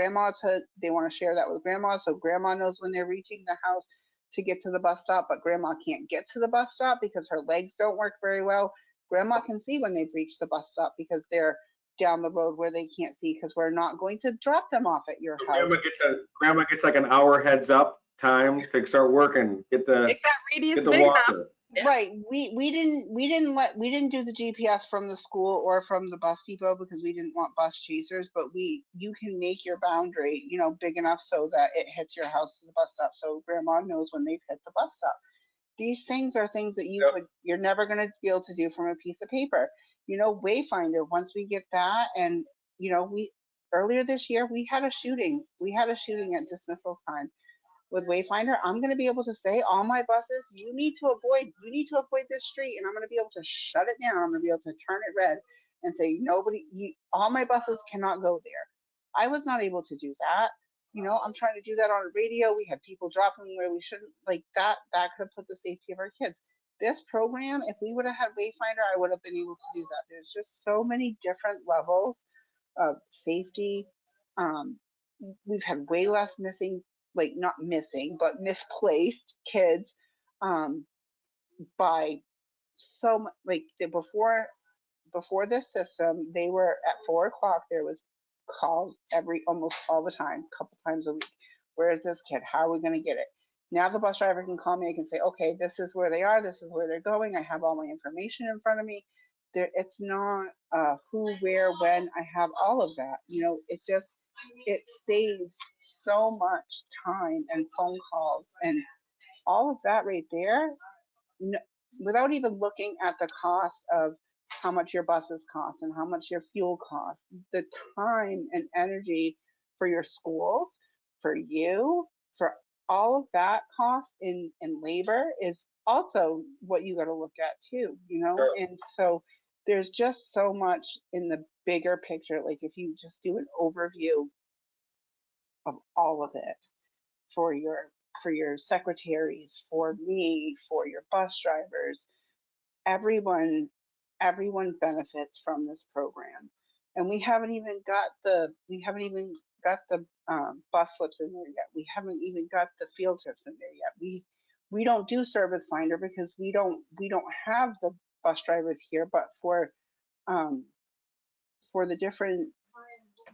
Speaker 4: they want to share that with grandma. So grandma knows when they're reaching the house to get to the bus stop, but grandma can't get to the bus stop because her legs don't work very well. Grandma can see when they've reached the bus stop because they're down the road where they can't see, because we're not going to drop them off at your house.
Speaker 1: Grandma gets like an hour heads up time to start working, get the walker.
Speaker 3: Yeah.
Speaker 4: Right. We didn't do the GPS from the school or from the bus depot because we didn't want bus chasers, but you can make your boundary, you know, big enough so that it hits your house to the bus stop, so grandma knows when they've hit the bus stop. These things are things that you're never going to be able to do from a piece of paper. You know, Wayfinder, once we get that, and you know, earlier this year we had a shooting. We had a shooting at dismissal time. With Wayfinder, I'm going to be able to say, all my buses, you need to avoid this street, and I'm going to be able to shut it down. I'm going to be able to turn it red and say, all my buses cannot go there. I was not able to do that. You know, I'm trying to do that on the radio. We had people dropping where we shouldn't, like that could have put the safety of our kids. This program, if we would have had Wayfinder, I would have been able to do that. There's just so many different levels of safety. We've had way less missing, like not missing, but misplaced kids by so much. Like before this system, they were at 4 o'clock. There was calls almost all the time, a couple times a week. Where is this kid? How are we going to get it? Now the bus driver can call me. I can say, okay, this is where they are. This is where they're going. I have all my information in front of me. It's not who, where, when. I have all of that. You know, it saves so much time and phone calls and all of that right there, without even looking at the cost of how much your buses cost and how much your fuel costs. The time and energy for your schools, for you, for all of that cost in labor is also what you got to look at too, you know?
Speaker 1: Sure.
Speaker 4: And so there's just so much in the bigger picture. Like if you just do an overview of all of it for your secretaries, for me, for your bus drivers, everyone benefits from this program. And we haven't even got the bus slips in there yet. We haven't even got the field trips in there yet. We don't do service finder because we don't have the bus drivers here, but for the different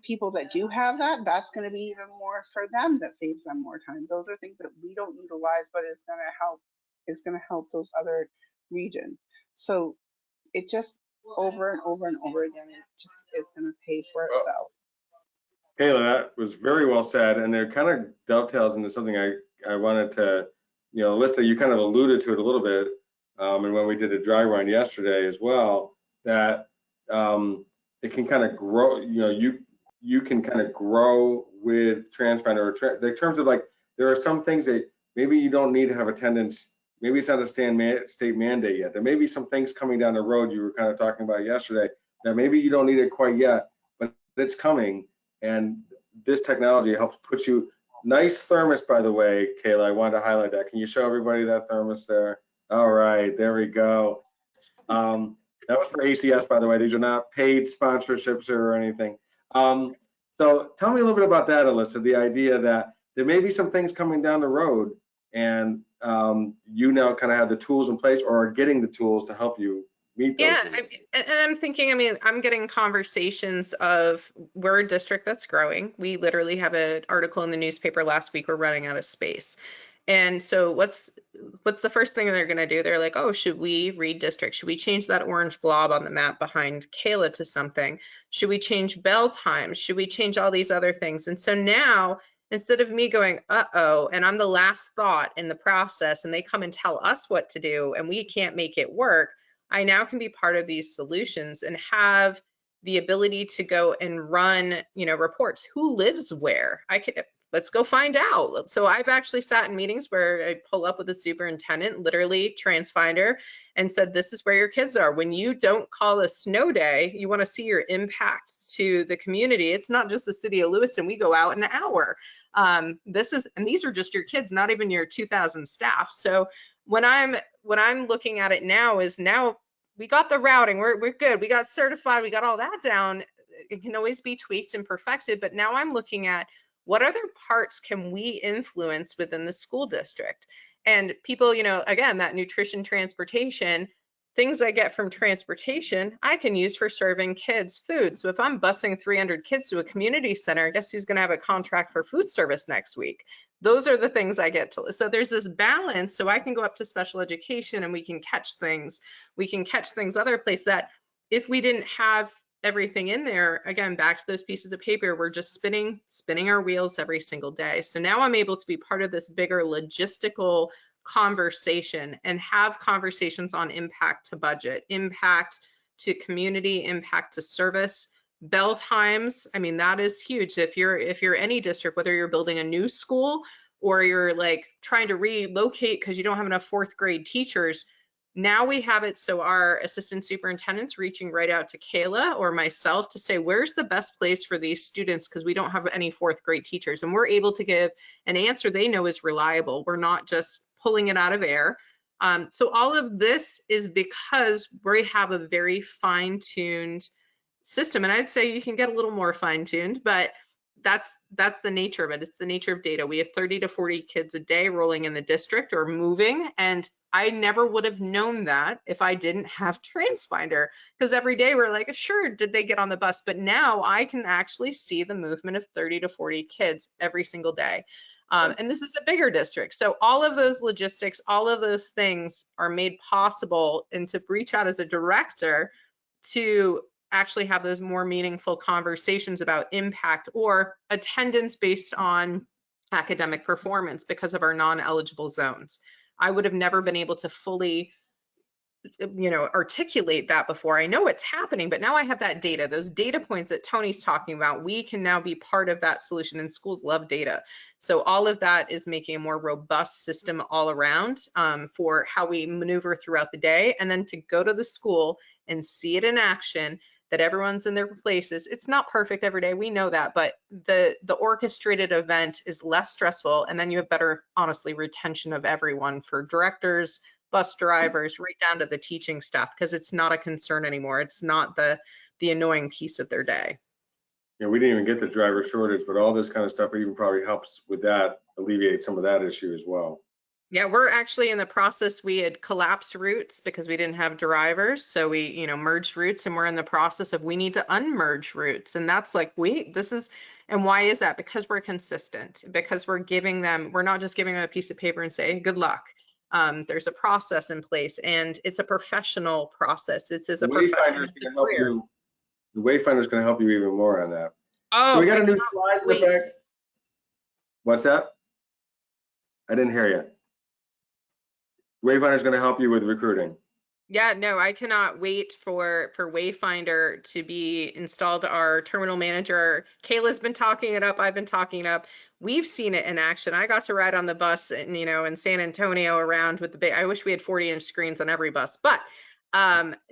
Speaker 4: people that do have that, that's going to be even more for them. That saves them more time. Those are things that we don't utilize, but it's going to help those other regions. So it just over and over and over again, it's going to pay for itself.
Speaker 1: Kayla, that was very well said, and it kind of dovetails into something I wanted to, you know, Alyssa, you kind of alluded to it a little bit, and when we did a dry run yesterday as well, that it can kind of grow, you know, you can kind of grow with Transfinder, in terms of like, there are some things that maybe you don't need to have attendance. Maybe it's not a state mandate yet. There may be some things coming down the road you were kind of talking about yesterday that maybe you don't need it quite yet, but it's coming. And this technology helps put you, nice thermos, by the way, Kayla, I wanted to highlight that. Can you show everybody that thermos there? All right, there we go. That was for ACS, by the way. These are not paid sponsorships or anything. So tell me a little bit about that, Alyssa, the idea that there may be some things coming down the road and you now kind of have the tools in place or are getting the tools to help you meet those needs.
Speaker 3: And I'm thinking, I mean, I'm getting conversations of, we're a district that's growing. We literally have an article in the newspaper last week, we're running out of space. And so what's the first thing they're going to do? They're like, oh, should we redistrict? Should we change that orange blob on the map behind Kayla to something? Should we change bell times? Should we change all these other things? And so now, instead of me going, uh-oh, and I'm the last thought in the process, and they come and tell us what to do, and we can't make it work, I now can be part of these solutions and have the ability to go and run, reports. Who lives where? Let's go find out. So I've actually sat in meetings where I pull up with the superintendent, literally Transfinder, and said, this is where your kids are. When you don't call a snow day, you want to see your impact to the community. It's not just the city of Lewiston. We go out an hour. And these are just your kids, not even your 2,000 staff. So what I'm looking at it now is, now we got the routing, we're good. We got certified, we got all that down. It can always be tweaked and perfected, but now I'm looking at, what other parts can we influence within the school district? And people, again, that nutrition, transportation, things I get from transportation, I can use for serving kids food. So if I'm busing 300 kids to a community center, guess who's going to have a contract for food service next week? Those are the things I get to. So there's this balance. So I can go up to special education and we can catch things. We can catch things other places that if we didn't have everything in there, again, back to those pieces of paper, we're just spinning our wheels every single day. So now I'm able to be part of this bigger logistical conversation and have conversations on impact to budget, impact to community, impact to service, bell times. I mean, that is huge. If you're any district, whether you're building a new school or you're like trying to relocate because you don't have enough 4th grade teachers, now we have it so our assistant superintendent's reaching right out to Kayla or myself to say, where's the best place for these students, because we don't have any 4th grade teachers, and we're able to give an answer they know is reliable. We're not just pulling it out of air. So all of this is because we have a very fine-tuned system, and I'd say you can get a little more fine-tuned, but that's the nature of it. It's the nature of data. We have 30 to 40 kids a day rolling in the district or moving, and I never would have known that if I didn't have Transfinder, because every day we're like, sure, did they get on the bus? But now I can actually see the movement of 30 to 40 kids every single day. And this is a bigger district. So all of those logistics, all of those things are made possible, and to reach out as a director to actually have those more meaningful conversations about impact or attendance based on academic performance because of our non-eligible zones. I would have never been able to fully, articulate that before. I know it's happening, but now I have that data, those data points that Tony's talking about. We can now be part of that solution, and schools love data. So all of that is making a more robust system all around for how we maneuver throughout the day, and then to go to the school and see it in action, that everyone's in their places. It's not perfect every day, we know that, but the orchestrated event is less stressful, and then you have better, honestly, retention of everyone, for directors, bus drivers, right down to the teaching staff, because it's not a concern anymore. It's not the annoying piece of their day.
Speaker 1: Yeah, we didn't even get the driver shortage, but all this kind of stuff even probably helps with that, alleviate some of that issue as well.
Speaker 3: Yeah, we're actually in the process. We had collapsed routes because we didn't have drivers. So we, merged routes, and we're in the process of, we need to unmerge routes. And that's like, and why is that? Because we're consistent, because we're not just giving them a piece of paper and say, good luck. There's a process in place, and it's a professional process. It is a profession. It's a career.
Speaker 1: The Wayfinder is going to help you even more on that.
Speaker 3: Oh,
Speaker 1: so we got a new slide in the back. What's that? I didn't hear you. Wayfinder is going to help you with recruiting.
Speaker 3: Yeah, no, I cannot wait for Wayfinder to be installed. Our terminal manager, Kayla's been talking it up. I've been talking it up. We've seen it in action. I got to ride on the bus and, in San Antonio around with the big, I wish we had 40-inch screens on every bus, but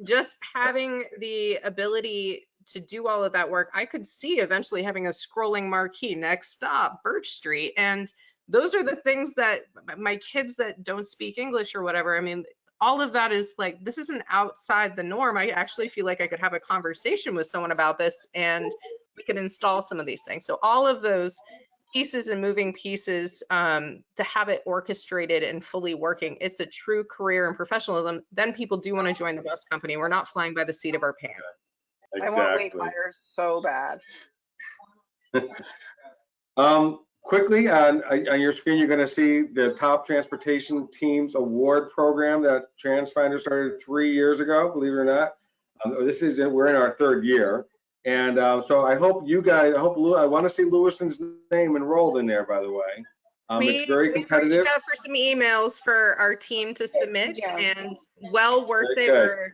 Speaker 3: just having the ability to do all of that work, I could see eventually having a scrolling marquee, next stop, Birch Street. And those are the things that my kids that don't speak English or whatever, I mean, all of that is like, this isn't outside the norm. I actually feel like I could have a conversation with someone about this, and we could install some of these things. So all of those pieces and moving pieces, to have it orchestrated and fully working, it's a true career and professionalism. Then people do want to join the bus company. We're not flying by the seat of our pants.
Speaker 1: Exactly.
Speaker 4: I want Wayfinder so bad.
Speaker 1: Quickly on your screen, you're going to see the Top Transportation Teams Award Program that Transfinder started 3 years ago, believe it or not. We're in our 3rd year. And so I hope you guys, I want to see Lewiston's name enrolled in there, by the way. It's very competitive.
Speaker 3: We reached out for some emails for our team to submit,
Speaker 4: Yeah.
Speaker 3: and well worth
Speaker 1: Very
Speaker 3: it.
Speaker 1: good.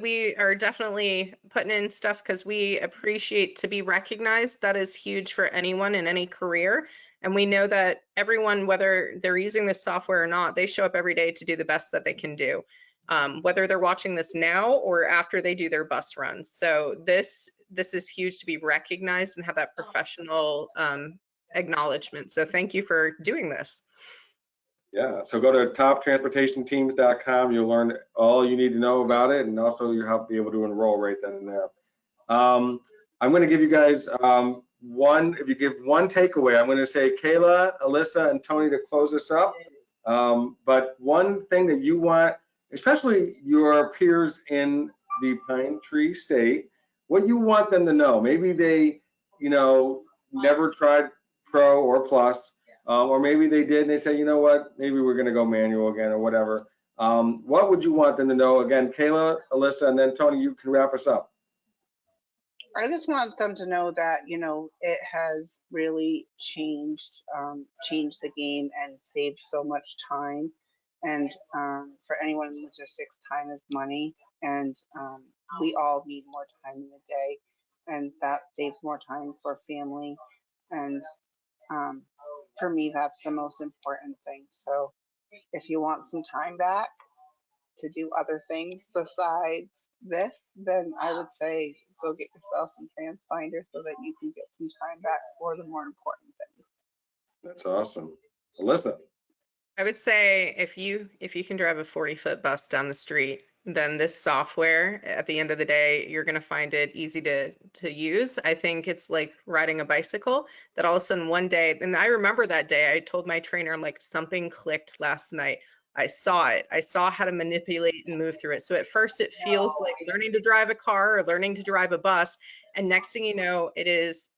Speaker 3: We are definitely putting in stuff because we appreciate to be recognized. That is huge for anyone in any career. And we know that everyone, whether they're using this software or not, they show up every day to do the best that they can do, whether they're watching this now or after they do their bus runs. So this is huge to be recognized and have that professional acknowledgement. So thank you for doing this.
Speaker 1: Yeah, so go to toptransportationteams.com. You'll learn all you need to know about it, and also you'll be able to enroll right then and there. I'm going to give you guys if you give one takeaway, I'm going to say Kayla, Alisa, and Tony to close this up. But one thing that you want, especially your peers in the Pine Tree State, what you want them to know, maybe they, never tried Pro or Plus, or maybe they did and they say, you know what, maybe we're going to go manual again or whatever. What would you want them to know? Again, Kayla, Alisa, and then Tony, you can wrap us up.
Speaker 4: I just want them to know that, it has really changed the game and saved so much time. And for anyone in logistics, time is money. And we all need more time in the day. And that saves more time for family. And for me, that's the most important thing. So if you want some time back to do other things besides this, then I would say go get yourself some Transfinder so that you can get some time back for the more important things.
Speaker 1: That's awesome. Alisa.
Speaker 3: I would say if you can drive a 40-foot bus down the street, then this software, at the end of the day, you're going to find it easy to use. I think it's like riding a bicycle, that all of a sudden one day, and I remember that day, I told my trainer, I'm like, something clicked last night. I saw it. I saw how to manipulate and move through it. So at first it feels like learning to drive a car or learning to drive a bus. And next thing you know, it is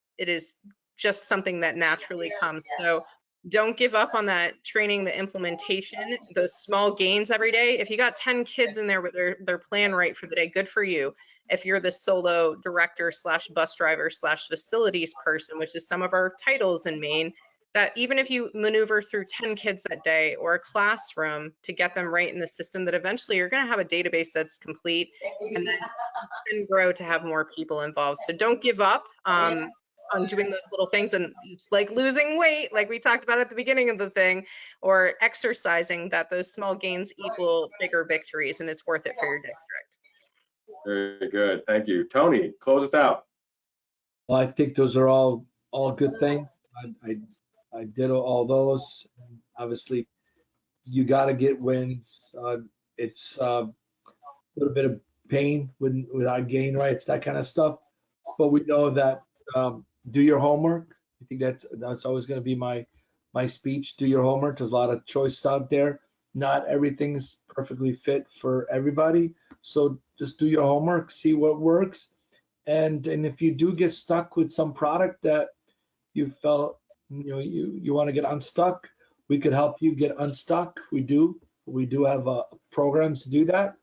Speaker 3: just something that naturally comes. So don't give up on that training, the implementation, those small gains every day. If you got 10 kids in there with their plan right for the day, good for you. If you're the solo director / bus driver / facilities person, which is some of our titles in Maine, that even if you maneuver through 10 kids that day or a classroom to get them right in the system, that eventually you're going to have a database that's complete and then can grow to have more people involved. So don't give up on doing those little things, and it's like losing weight, like we talked about at the beginning of the thing, or exercising, that those small gains equal bigger victories, and it's worth it for your district.
Speaker 1: Very good. Thank you. Tony, close us out.
Speaker 2: Well, I think those are all good things. I did all those. Obviously, you got to get wins. It's a little bit of pain without getting right. It's that kind of stuff. But we know that do your homework. I think that's always going to be my speech. Do your homework. There's a lot of choices out there. Not everything's perfectly fit for everybody. So just do your homework, see what works. And if you do get stuck with some product that you felt you want to get unstuck, we could help you get unstuck. We do have programs to do that.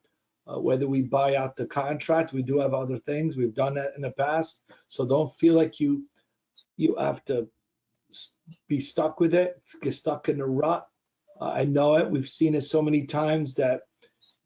Speaker 2: Whether we buy out the contract, we do have other things. We've done that in the past. So don't feel like you have to be stuck with it, get stuck in the rut. I know it. We've seen it so many times that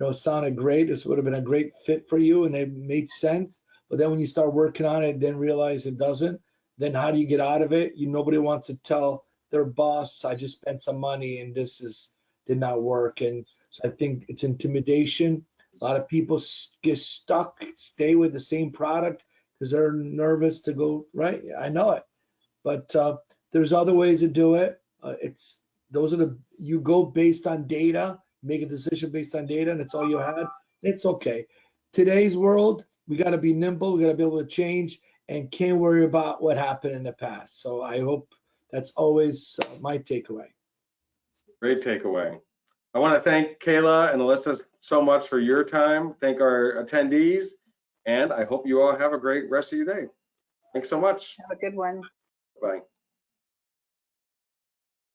Speaker 2: it sounded great. This would have been a great fit for you and it made sense. But then when you start working on it, then realize it doesn't. Then how do you get out of it? Nobody wants to tell their boss, I just spent some money and did not work. And so I think it's intimidation. A lot of people get stuck, stay with the same product because they're nervous to go, right? I know it. But there's other ways to do it. You go based on data, make a decision based on data, and it's all you had. It's okay. Today's world, we got to be nimble. We got to be able to change and can't worry about what happened in the past. So I hope that's always my takeaway.
Speaker 1: Great takeaway. I want to thank Kayla and Alisa so much for your time. Thank our attendees, and I hope you all have a great rest of your day. Thanks so much.
Speaker 4: Have a good one.
Speaker 1: Bye.